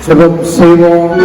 ஜெபம் செய்வோம்.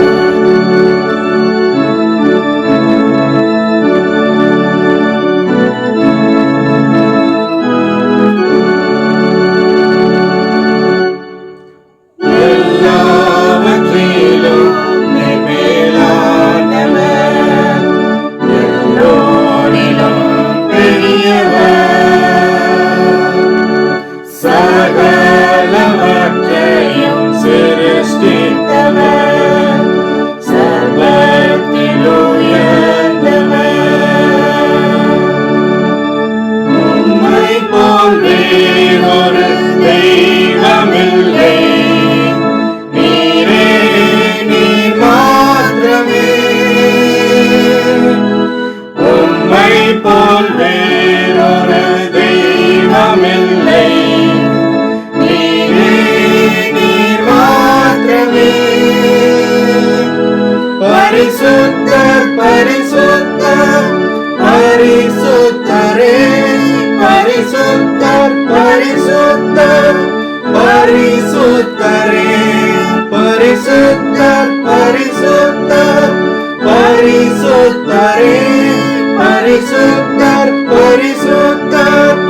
பரிசுத்தர் பரிசுத்தர் பரிசுத்தரே பரிசுத்தர் பரிசுத்தர் பரிசுத்தரே பரிசுத்தர் பரிசுத்தர் பரிசுத்தரே பரிசுத்தர் பரிசுத்தர்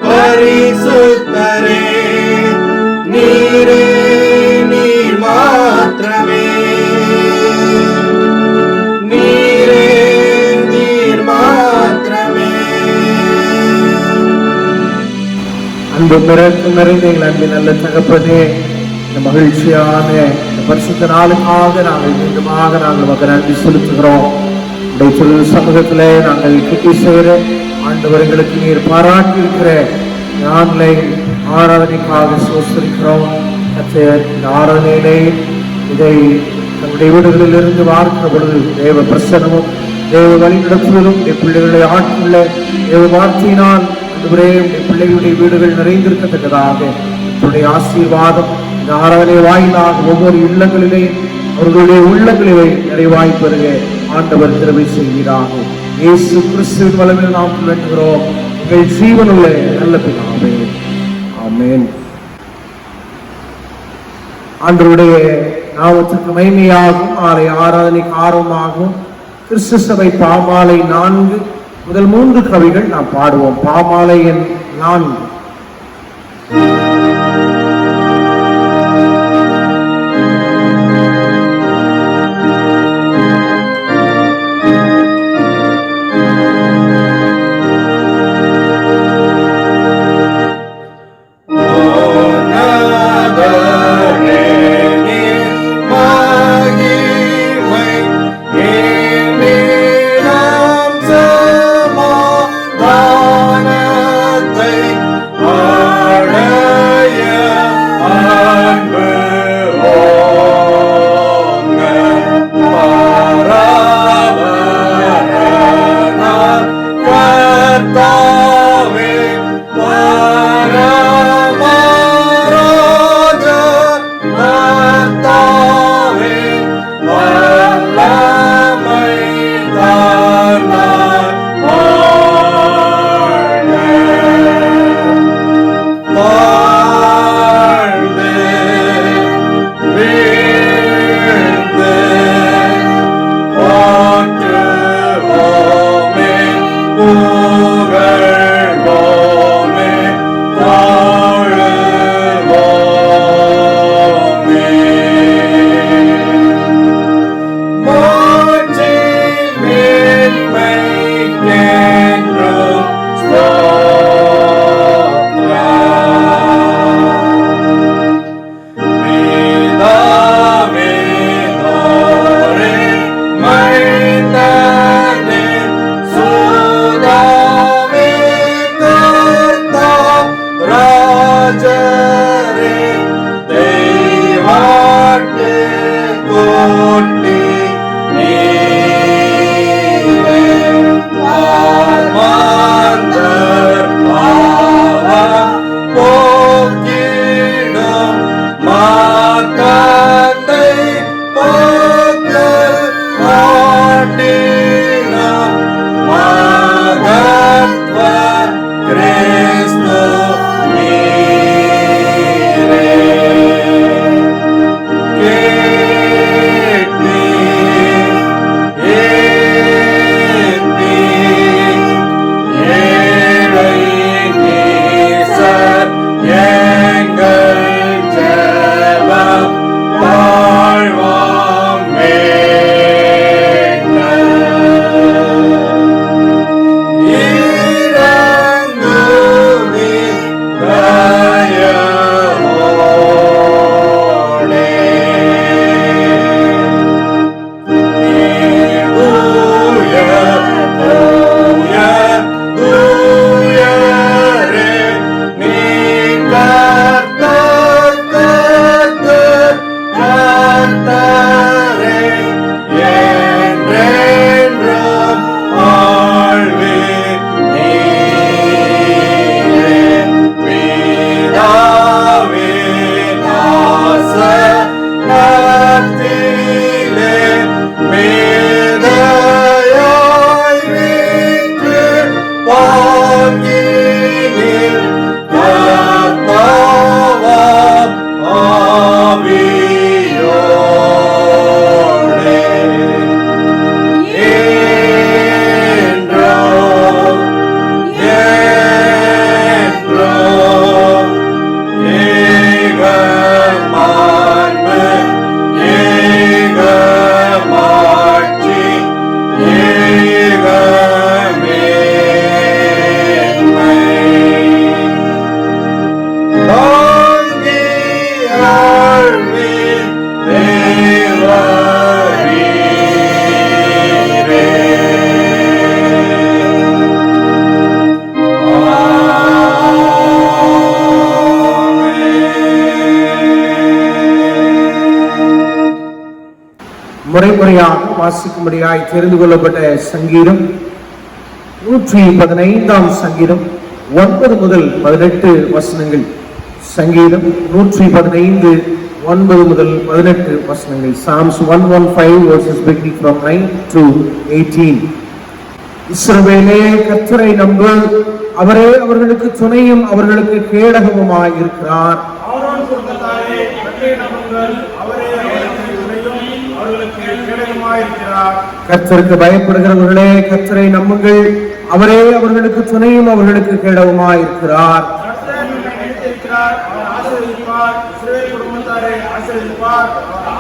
பரிசுத்தரே நீரே நீர் மாத்திரமே அன்பு நிறைந்த எங்கள் அன்பின் நல்ல தகப்பனே, இந்த மகிழ்ச்சியான இந்த பரிசுத்த நாளுக்காக நாங்கள் மீண்டுமாக நாங்கள் நன்றி செலுத்துகிறோம். உடைய திரு சமூகத்திலே நாங்கள் கிட்டி செய்கிற ஆண்டவர்களுக்கு நீர் பாராட்டி இருக்கிற ஆன்லைன் ஆராதனைக்காக சோசரிக்கிறோம். இந்த ஆராதனையிலே இதை நம்முடைய வீடுகளில் இருந்து பார்க்கிற பொழுது தேவ பிரசனமும் தேவ வழிநடத்துவதும் பிள்ளைகளை ஆட்கொள்ள தேவ வார்த்தையினால் பிள்ளைகளுடைய வீடுகள் நிறைந்திருக்கத்தக்கதாக என்னுடைய ஆசீர்வாதம் இந்த ஆராதனை வாயிலாக ஒவ்வொரு இல்லங்களிலே அவர்களுடைய உள்ளங்களிலே நிறைவாய் பெறுக ஆண்டவர் கிருபை செய்கிறார். இயேசு கிறிஸ்துவின் வல்லமையில் நாம் வேண்டுகிறோம் எங்கள் ஜீவனுள்ள நல்ல பிதாவே, ஆமென். ஆண்டவருடைய நாமத்துக்கு மகிமையாகும் ஆராதனைக்கு ஆர்வமாகும் கிறிஸ்து சபை பாமாலை 4 முதல் 3 கவிகள் நாம் பாடுவோம். பாமாலை எண் 4. over. முறையாக வாசிக்கும்படியாய் தெரிந்து கொள்ளப்பட்ட சங்கீதம் 115 சங்கீதம் 9 முதல் 18 வசனங்கள். சங்கீதம் 115 9 முதல் 18 வசனங்கள். Psalms 115 verses beginning from 9 to 18. இஸ்ரவேலே, கர்த்தரை நம்பு, அவரே அவர்களுக்கு துணையும் அவர்களுக்கு கேடகமுமாய் இருக்கிறார். ஆரோன் குடும்பத்தாரே, கர்த்தரை நம்புங்கள், அவரே அவர்களுக்கு துணையும் அவர்களுக்கு கேடகமாய் இருக்கிறார். கர்த்தருக்கு பயப்படுகிறவர்களே, கர்த்தரை நம்புங்கள், அவரே அவர்களுக்கு துணையும் அவர்களுக்கு கேடகமாய் இருக்கிறார். கர்த்தர் நம்மை நினைத்திருக்கிறார், அவர் ஆசீர்வதிப்பார். இஸ்ரவேல் குடும்பத்தாரே ஆசீர்வதிப்பார்,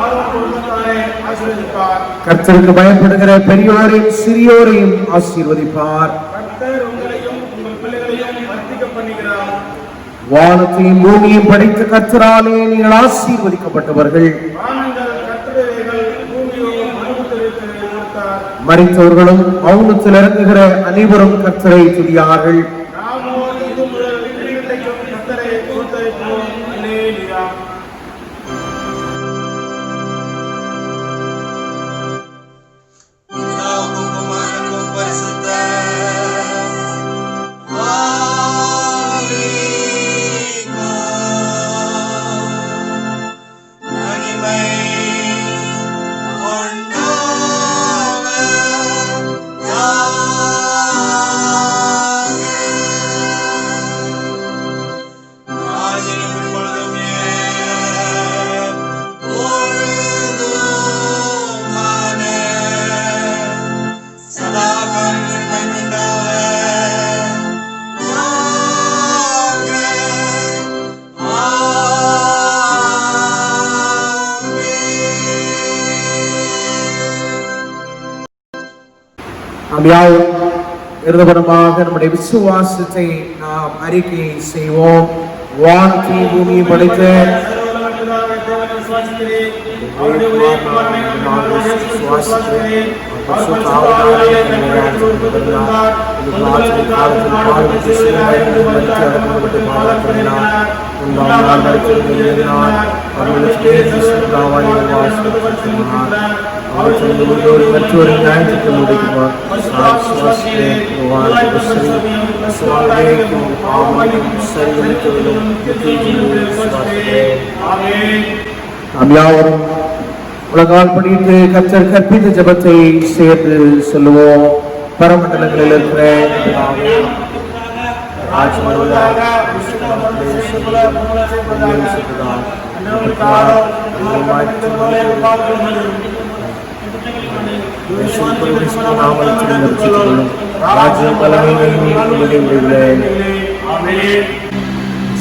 ஆரோன் குடும்பத்தாரே ஆசீர்வதிப்பார். கர்த்தருக்கு பயப்படுகிற பெரியோரையும் சிறியோரையும் ஆசீர்வதிப்பார். கர்த்தர் உங்களையும் உங்கள் பிள்ளைகளையும் வர்த்திக்க பண்ணுகிறார். வானத்தையும் பூமியையும் படைத்த கர்த்தராலே நீங்கள் ஆசீர்வதிக்கப்பட்டவர்கள். வானங்கள் கர்த்தருடையவைகள், பூமியோ மனுபுத்திரருக்கு கொடுத்தார். மரித்தவர்களும் மௌனத்தில் இறங்குகிற அனைவரும் கர்த்தரை துதியார்கள். நாமோ இது முதல் இன்றைக்கும் கர்த்தரை ஸ்தோத்தரிப்போம். அல்லேலூயா. இருதபரமாக நம்முடைய விசுவாசத்தை நாம் அறிக்கை செய்வோம். வானத்தையும் பூமியையும் படைத்த மற்றொரு ஞாயிற்றுக்கு முடிக்குமார் நாம் யாவரும் உலகால் படித்து கர்த்தர் கற்பித்த ஜெபத்தை சேர்ந்து சொல்லுவோம். பரமண்டலங்களில் இருக்கிற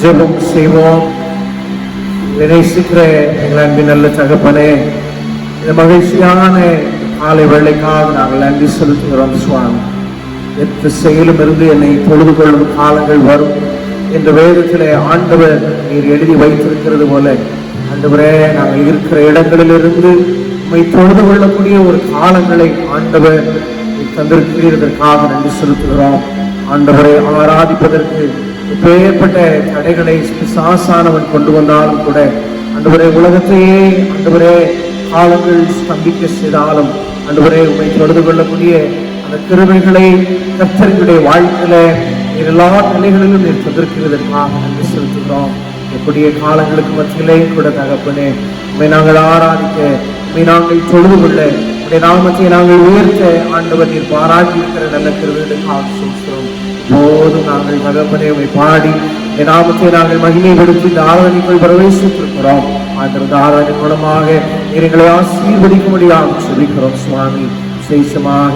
ஜெபம் செய்வோம். நேசிக்கிற எங்கள் அன்பின் நல்ல தகப்பனே, இந்த மகிழ்ச்சியான காலை வேளைக்காக நாங்கள் நன்றி செலுத்துகிறோம் சுவாமி. எந்த செயலும் இருந்து என்னை தொழுது கொள்ளும் காலங்கள் வரும் என்ற வேதத்திலே ஆண்டவர் நீர் எழுதி வைத்திருக்கிறது போல, ஆண்டவரே, நாங்கள் இருக்கிற இடங்களிலிருந்து உம்மை தொழுது கொள்ளக்கூடிய ஒரு காலங்களை ஆண்டவர் தந்திருக்கிறதற்காக நன்றி செலுத்துகிறோம். ஆண்டவரை ஆராதிப்பதற்கு எப்பேற்பட்ட தடைகளை பிசாசானவன் கொண்டு வந்தாலும் கூட, ஆண்டவரே, உலகத்தையே ஆண்டவரே காலங்கள் ஸ்தம்பிக்க செய்தாலும் ஆண்டவரே உம்மை தொழுது கொள்ளக்கூடிய அந்த கிருபைகளை கர்த்தர்களுடைய வாழ்க்கையில எல்லா நிலைகளிலும் நீர் தந்திருக்கிறதற்காக நன்றி செலுத்துகிறோம். எப்படிய காலங்களுக்கு மத்தியிலே கூட தகப்பனே, உம்மை நாங்கள் ஆராதிக்க, உம்மை நாங்கள் தொழுது கொள்ள, உடைய நாமத்தை நாங்கள் உயர்த்த ஆண்டவர் நீர் பாராட்டி இருக்கிற நல்ல கிருபைகளுக்காக சொல்கிறோம். போதும் நாங்கள் தகப்பனே உம்மை பாடி என் நாமத்தை நாங்கள் மகிமைப்படுத்தி இந்த ஆராதனைக்குள் பிரவேசித்திருக்கிறோம். ஆண்டவர் ஆராதனை மூலமாக எங்களை ஆசீர்வதிக்கும்படியாக சொல்லிக்கிறோம் சுவாமி. விசேஷமாக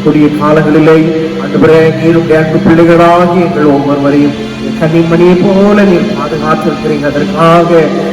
கூடிய காலங்களிலே ஆண்டவரே, நீருடைய அன்பு பிள்ளைகளாகி எங்கள் ஒவ்வொருவரையும் கன்னிமணியை போல நீர் பாதுகாத்திருக்கிறீங்க. அதற்காக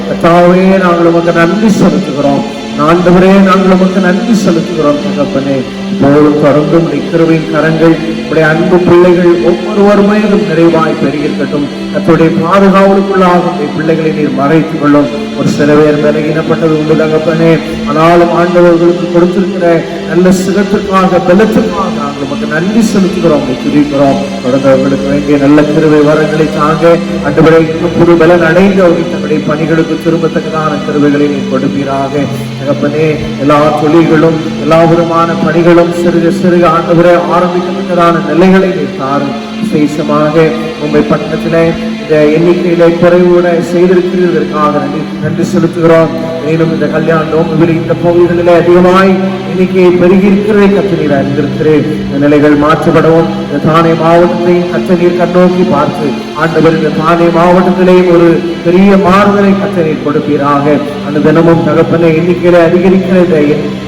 கர்த்தாவே நாங்கள் உமக்கு நன்றி செலுத்துகிறோம். ஆண்டவரே, நாங்கள் உமக்கு நன்றி செலுத்துகிறோம் தகப்பனே. இப்போதும் தொடர்ந்தும் கிருபையின் கரங்கள் உடைய அன்பு பிள்ளைகள் ஒவ்வொருவருமே நிறைவாய் பெருகிருக்கட்டும். கர்த்தருடைய பாதுகாவலுக்குள்ளாக பிள்ளைகளை நீர் மறைத்துக் கொள்ளும். ஒரு சில பேர் விலகினப்பட்டது உண்டு தகப்பனே, ஆனாலும் ஆண்டவர்களுக்கு கொடுத்திருக்கிற நல்ல சுகத்திற்காக பலத்திற்காக நாங்கள் உமக்கு நன்றி செலுத்துகிறோம், துதிக்கிறோம். தொடர்ந்து அவர்களுக்கு வேண்டிய நல்ல கிருபை வரங்களை தாங்க. ஆண்டவரே, புது பலன் அடைந்து அவர்கள் தங்களுடைய பணிகளுக்கு திரும்பத்தக்கதான கிருபைகளை நீ கொடுப்பீராக. தகப்பனே, எல்லா தொழில்களும் எல்லா விதமான பணிகளும் சிறுக சிறுக ஆண்டவரே ஆரம்பிக்கத்தக்கதான நிலைகளை நீ தாரும். விசேஷமாக மும்பை பட்டணத்திலே இந்த எண்ணிக்கையில குறைவுட செய்திருக்கிறதற்காக நன்றி செலுத்துகிறோம். மேலும் இந்த கல்யாணம் இந்த பகுதிகளிலே அதிகமாய் எண்ணிக்கையை பெருகி இருக்கிறதை கத்தநீர் அறிந்திருக்கிறேன். இந்த நிலைகள் மாற்றப்படவும் இந்த தானே மாவட்டத்தையும் கத்தநீர் கண்ணோக்கி பார்த்து ஆண்டவர் இந்த தானே மாவட்டத்திலேயும் ஒரு பெரிய மாறுதலை கத்தநீர் கொடுப்பீராக. அந்த தினமும் தகப்பனை எண்ணிக்கையில அதிகரிக்கிற இந்த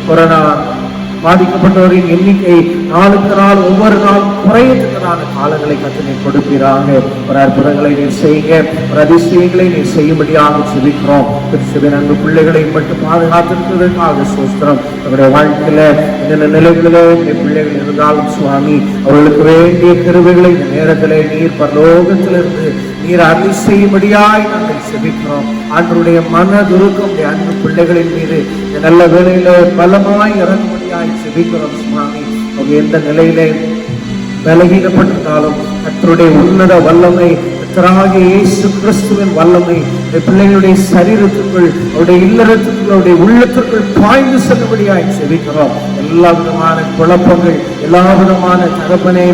கொரோனா பாதிக்கப்பட்டவரின் எண்ணிக்கை நாளுக்கு நாள் ஒவ்வொரு நாளும் குறையத்தக்கதான காலங்களை கத்தனை கொடுப்பீராக. ஒரு அற்புதங்களை நீர் செய்யுங்க, ஒரு அதிசயங்களை நீர் செய்யும்படியாக செபிக்கிறோம். திருச்சபையின் அன்பு பிள்ளைகளை மட்டும் பாதுகாத்திருக்கிறதுக்காக சோஸ்திரம். அவருடைய வாழ்க்கையில என்னென்ன நிலைகளிலே பிள்ளைகள் இருந்தாலும் சுவாமி, அவர்களுக்கு வேண்டிய கிருபைகளை இந்த நேரத்திலே நீர் பரலோகத்திலிருந்து நீர் அருளி செய்யும்படியாய் நாங்கள் செபிக்கிறோம். ஆண்டவருடைய மனதுருக்கம் அன்பு பிள்ளைகளின் மீது நல்ல வேளையில பலமாய் இறங்கும்படியாய் செபிக்கிறோம் சுவாமி. அவங்க எந்த நிலையிலே பலகீனப்பட்டிருந்தாலும் கர்த்தருடைய உன்னத வல்லமை, கர்த்தராகிய இயேசு கிறிஸ்துவின் வல்லமை பிள்ளைகளுடைய சரீரத்துக்குள், அவருடைய இல்லறத்துக்குள், அவருடைய உள்ளத்திற்குள் பாய்ந்து செல்லும்படியாய் செபிக்கிறோம். எல்லா விதமான குழப்பங்கள், எல்லா விதமான தகப்பனே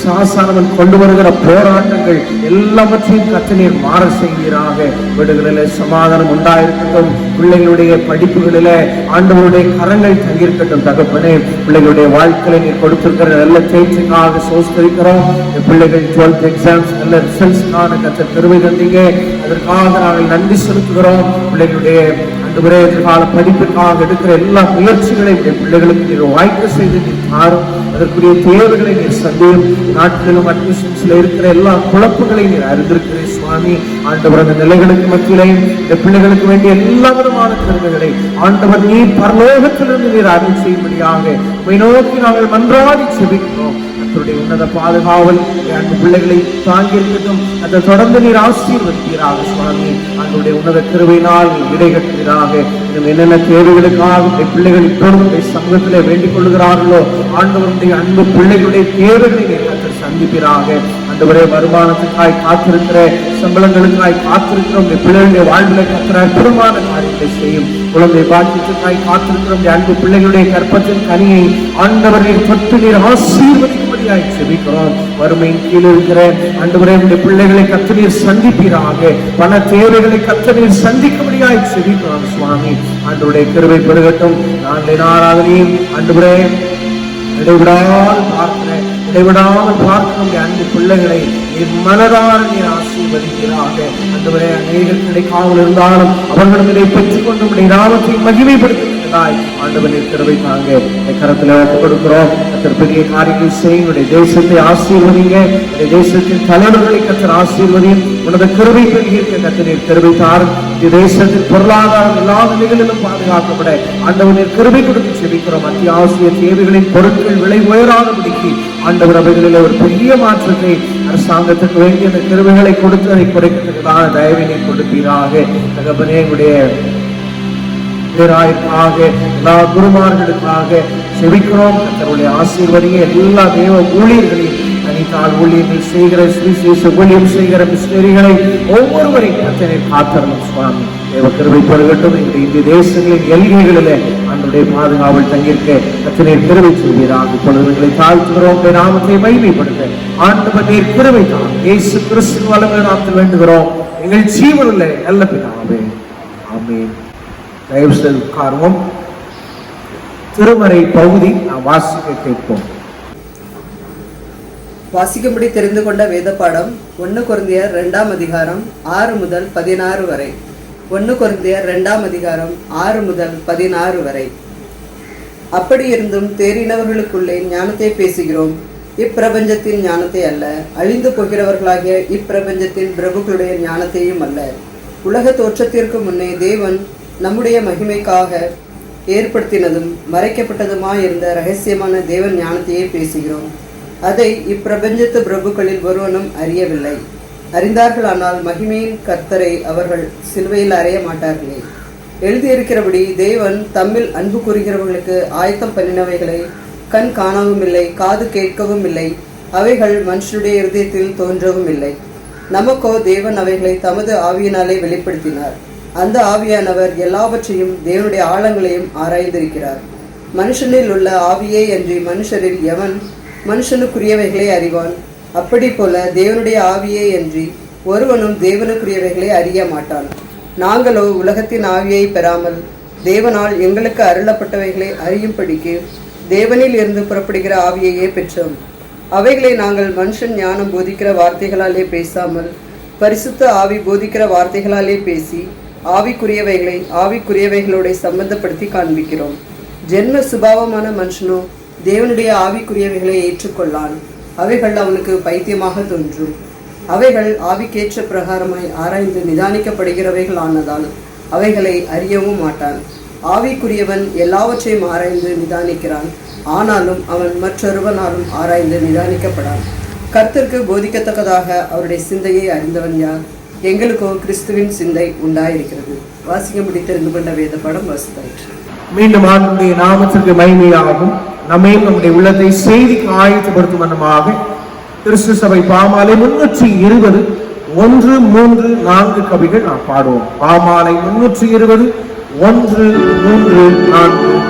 சாசானவன் கொண்டு வருகிற போராட்டங்கள் எல்லாவற்றையும் கர்த்தர் மாற செய்வீராக. வீடுகளிலே சமாதானம் உண்டாயிருக்கட்டும். பிள்ளைகளுடைய படிப்புகளிலே ஆண்டவருடைய கரங்கள் தங்கியிருக்கட்டும். தகப்பனே, பிள்ளைகளுடைய வாழ்க்கையில நீர் கொடுத்திருக்கிற நல்ல தேர்ச்சிக்காக சோஸ்கரிக்கிறோம். பிள்ளைகள் 12th எக்ஸாம்ஸ் நல்ல ரிசல்ட்ஸ்க்கான கர்த்தர் கிருபை தந்தீங்க, அதற்காக நாங்கள் நன்றி செலுத்துகிறோம். பிள்ளைகளுடைய ஆண்டவரே எதிர்கால படிப்புக்காக எடுக்கிற எல்லா முயற்சிகளையும் பிள்ளைகளுக்கு நீர் வாய்ப்பு செய்து நீர் தாரும். அதற்குரிய தேவைகளை நீர் சந்தியும். நாட்டிலும் அட்மிஷன்ஸ்ல இருக்கிற எல்லா குழப்பங்களையும் நீர் அறிந்திருக்கிறேன் சுவாமி. ஆண்டவர் அந்த நிலைகளுக்கு மத்தியிலையும் இந்த பிள்ளைகளுக்கு வேண்டிய எல்லா விதமான திறமைகளை ஆண்டவர் நீர் பரலோகத்திலிருந்து நீர் அருள் செய்யும்படியாக உம்மை நோக்கி நாங்கள் மன்றாடி செபிக்கிறோம். கர்த்தருடைய உன்னத பாதுகாவல் அந்த பிள்ளைகளை தாங்கி இருக்கட்டும். அதை தொடர்ந்து நீர் ஆசீர்வதிப்பீராக சுவாமி. ஆண்டவருடைய உன்னத கிருபையினால் இடைகட்டுவீராக. இன்னும் என்னென்ன தேவைகளுக்காக பிள்ளைகள் இப்பொழுது சமூகத்திலே வேண்டிக் கொள்கிறார்களோ ஆண்டவருடைய அன்பு பிள்ளைகளுடைய தேவைகளை நீர் கர்த்தர் சந்திப்பீராக. ஆண்டவரே, வருமானத்துக்காய் காத்திருக்கிற, சம்பளங்களுக்காய் காத்திருக்கிற உடைய பிள்ளைகளுடைய வாழ்விலை கர்த்தர் அற்புதமான காரியத்தை செய்யும். குழந்தை பாக்கியத்துக்காய் காத்திருக்கிற உடைய அன்பு பிள்ளைகளுடைய கற்பத்தின் கனியை ஆண்டவர் நீர் தொட்டு நீர் ஆசீர்வதிக்கும்படியாய் செபிக்கிறோம். வறுமையின் கீழ் இருக்கிற ஆண்டவரே உடைய பிள்ளைகளை கர்த்தர் நீர் சந்திப்பீராக. பண தேவைகளை கர்த்தர் நீர் சந்திக்கும்படியாய் செபிக்கிறோம் சுவாமி. ஆண்டவருடைய கிருபை பெருகட்டும். நாளின் ஆராதனையும் ஆண்டவரே இடைவிடாமல் பார்க்கிற அன்பு பிள்ளைகளை நீர் மனதார நீர் ஆசீர்வதிக்கிறாக. ஆண்டவரே, அநேகர் கிடைக்காமல் இருந்தாலும் அவர்களும் இதை பெற்றுக் கொண்டு உடைய நாமத்தை மகிமைப்படுத்துகிறாய். ஆண்டவரே, கிருபை தாங்க. கரத்தில் ஒப்புக் கொடுக்கிறோம். கர்த்தர் பெரிய காரியங்கள் செய்யும். உடைய தேசத்தை ஆசீர்வதிங்க. உடைய தேசத்தின் தலைவர்களை கர்த்தர் ஆசீர்வதியும். உனது கிருபை பெருகி இருக்க கர்த்தர் கிருபை தாரும். இந்த தேசத்தின் பொருளாதாரம் எல்லா நிலைகளிலும் பாதுகாக்கப்பட ஆண்டவரே கிருபை கொடுத்து செபிக்கிறோம். அத்தியாவசிய தேவைகளின் பொருட்கள் விலை உயராதபடிக்கு ஆண்டவர் அவைகளில் ஒரு பெரிய மாற்றத்தை அரசாங்கத்துக்கு வேண்டிய அந்த கிருபைகளை கொடுத்து அதை குறைக்கிறதுக்கான தயவினை கொடுப்பீராக. தகப்பனே, உடைய எல்லா குருமார்களுக்காக செபிக்கிறோம். கர்த்தருடைய ஆசீர்வதிங்க. எல்லா தேவ ஊழியர்களையும், தனித்தால் ஊழியர்கள் செய்கிற, சுவிசேஷ ஊழியம் செய்கிற மிஷனரிகளை ஒவ்வொருவரையும் கர்த்தரை காத்தரணும் சுவாமி. தேவ கிருபை பெருகட்டும். இந்த தேசங்களின் எல்கைகளிலே ஆண்டவருடைய பாதுகாவல் தங்கியிருக்க கர்த்தரை கிருபை செய்வீராக. பொழுதுகளை தாழ்த்துகிறோம். நாமத்தை மகிமைப்படுத்த ஆண்டவர் நீர் கிருபை தான். இயேசு கிறிஸ்துவின் வல்லமையான நாமத்தில் வேண்டுகிறோம் எங்கள் ஜீவனுள்ள நல்ல பிதாவே, ஆமென். தயவு செய்து உட்காருவோம். திருமறை பகுதி நாம் வாசிக்க கேட்போம். வாசிக்கும்படி தெரிந்து கொண்ட வேத பாடம் 1 கொரிந்தியர் 2ஆம் அதிகாரம் 6 முதல் 16 வரை. 1 கொரிந்தியர் 2ஆம் அதிகாரம் 6 முதல் 16 வரை. அப்படி இருந்தும் தேறினவர்களுக்குள்ளே ஞானத்தை பேசுகிறோம், இப்பிரபஞ்சத்தின் ஞானத்தை அல்ல, அழிந்து போகிறவர்களாகிய இப்பிரபஞ்சத்தின் பிரபுக்களுடைய ஞானத்தையும் அல்ல. உலக தோற்றத்திற்கு முன்னே தேவன் நம்முடைய மகிமைக்காக ஏற்படுத்தினதும் மறைக்கப்பட்டதுமாயிருந்த இரகசியமான தேவன் ஞானத்தையே பேசுகிறோம். அதை இப்பிரபஞ்சத்து பிரபுக்களில் ஒருவனும் அறியவில்லை. அறிந்தார்களானால் மகிமையின் கர்த்தரை அவர்கள் சிலுவையில் அறைய மாட்டார்களே. எழுதியிருக்கிறபடி தேவன் தம்மில் அன்பு கூறுகிறவர்களுக்கு ஆயத்தம் பண்ணினவைகளை கண் காணவும் இல்லை, காது கேட்கவும் இல்லை, அவைகள் மனுஷனுடைய இருதயத்தில் தோன்றவும் இல்லை. நமக்கோ தேவன் அவைகளை தமது ஆவியினாலே வெளிப்படுத்தினார். அந்த ஆவியானவர் எல்லாவற்றையும் தேவனுடைய ஆழங்களையும் ஆராய்ந்திருக்கிறார். மனுஷனில் உள்ள ஆவியே அன்றி மனுஷரில் எவன் மனுஷனுக்குரியவைகளை அறிவான்? அப்படி போல தேவனுடைய ஆவியே அன்றி ஒருவனும் தேவனுக்குரியவைகளை அறிய மாட்டான். நாங்களோ உலகத்தின் ஆவியை பெறாமல் தேவனால் எங்களுக்கு அருளப்பட்டவைகளை அறியும்படிக்கு தேவனில் இருந்து புறப்படுகிற ஆவியையே பெற்றோம். அவைகளை நாங்கள் மனுஷன் ஞானம் போதிக்கிற வார்த்தைகளாலே பேசாமல் பரிசுத்த ஆவி போதிக்கிற வார்த்தைகளாலே பேசி ஆவிக்குரியவைகளை ஆவிக்குரியவைகளோட சம்பந்தப்படுத்தி காண்பிக்கிறோம். ஜென்ம சுபாவமான மனுஷனோ தேவனுடைய ஆவிக்குரியவைகளை ஏற்றுக்கொள்ளான். அவைகள் அவனுக்கு பைத்தியமாக தோன்றும். அவைகள் ஆவிக்கேற்ற பிரகாரமாய் ஆராய்ந்து நிதானிக்கப்படுகிறவைகள் ஆனதால் அவைகளை அறியவும் மாட்டான். ஆவிக்குரியவன் எல்லாவற்றையும் ஆராய்ந்து நிதானிக்கிறான், ஆனாலும் அவன் மற்றொருவனாலும் ஆராய்ந்து நிதானிக்கப்படான். கர்த்தருக்கு போதிக்கத்தக்கதாக அவருடைய சிந்தையை அறிந்தவன் யார்? எங்களுக்கோ கிறிஸ்துவின் சிந்தை உண்டாயிருக்கிறது. வாசிக்க முடித்திருந்து கொண்ட வேத படம் வாசித்தாயிற்று. மீண்டும் ஆண்டுடைய நாமத்திற்கு மகிமையாகும். நம்மையும் நம்முடைய உள்ளத்தை செய்திக்கு ஆயத்தப்படுத்தும் வண்ணமாக கிறிஸ்து சபை பாமாலை 320 1, 3, 4 கவிகள் நாம் பாடுவோம். பாமாலை 320 1, 3, 4.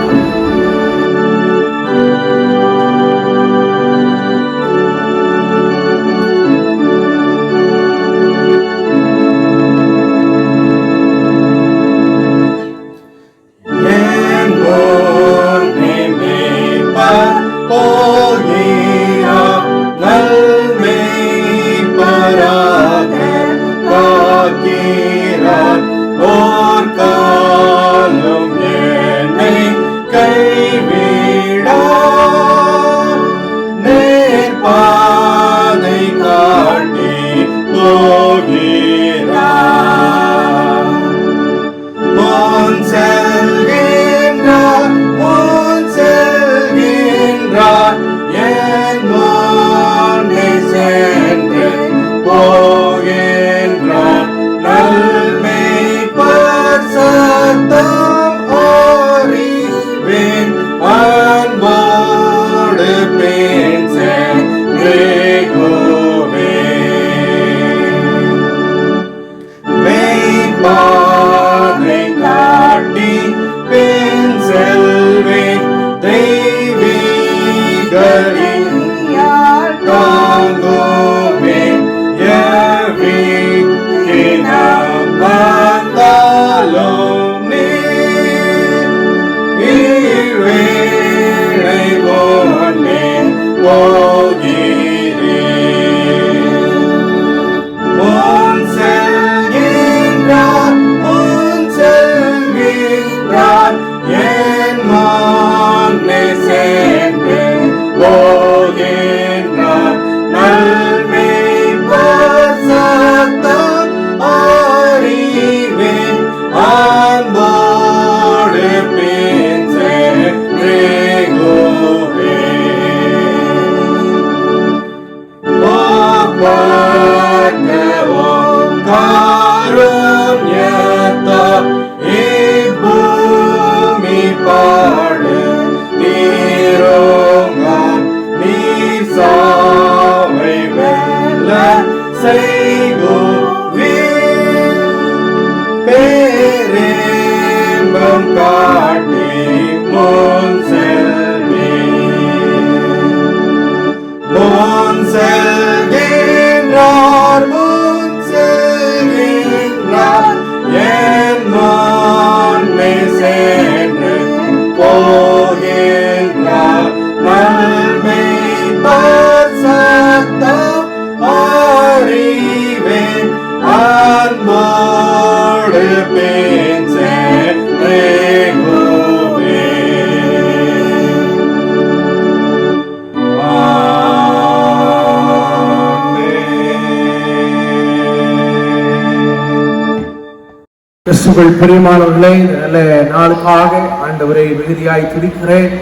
கிறிஸ்துவுக்குள் பிரியமானவர்களே, இந்த நல்ல நாளுக்காக ஆண்டவரை மிகுதியாய் துதிக்கிறேன்.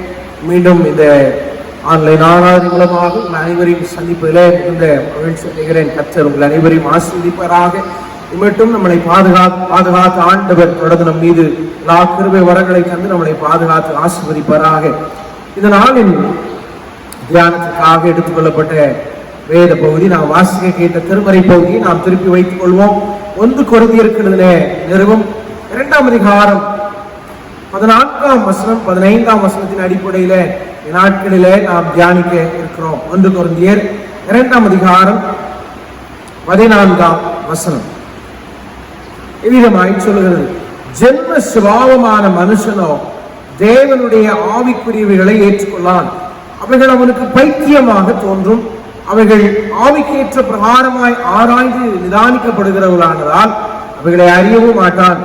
மீண்டும் இந்த ஆன்லைன் ஆராதனை மூலமாக உங்கள் அனைவரையும் சந்திப்பதிலே மிகுந்த மகிழ்ச்சி அடைகிறேன். கர்த்தர் உங்கள் அனைவரையும் ஆசீர்வதிப்பாராக. இம்மட்டும் நம்மளை பாதுகாத்து ஆண்டவர் தொடர்ந்து நம் மீது எல்லா கிருபை வரங்களை தந்து நம்மளை பாதுகாத்து ஆசீர்வதிப்பாராக. இந்த நாளின் தியானத்துக்காக எடுத்துக்கொள்ளப்பட்ட வேத பகுதி, நாம் வாசிக்க கேட்ட திருமறை பகுதியை நாம் திருப்பி வைத்துக் கொள்வோம். 1 கொரிந்தியர்களிலே நிறுவம் 2ஆம் அதிகாரம் 14ஆம் வசனம் 15ஆம் வசனத்தின் அடிப்படையில நாட்களிலே நாம் தியானிக்க இருக்கிறோம். 1 கொரிந்தியர் 2ஆம் அதிகாரம் 14ஆம் வசனம் இவ்விதமாய் சொல்லுகிறது: ஜென்ம சுபாவமான மனுஷனோ தேவனுடைய ஆவிக்குரியவைகளை ஏற்றுக்கொள்ளான். அவைகள் அவனுக்கு பைத்தியமாக தோன்றும். அவைகள் ஆவிக்கேற்ற பிரகாரமாய் ஆராய்ந்து நிதானிக்கப்படுகிறவர்களானதால் அவைகளை அறியவும் மாட்டான்.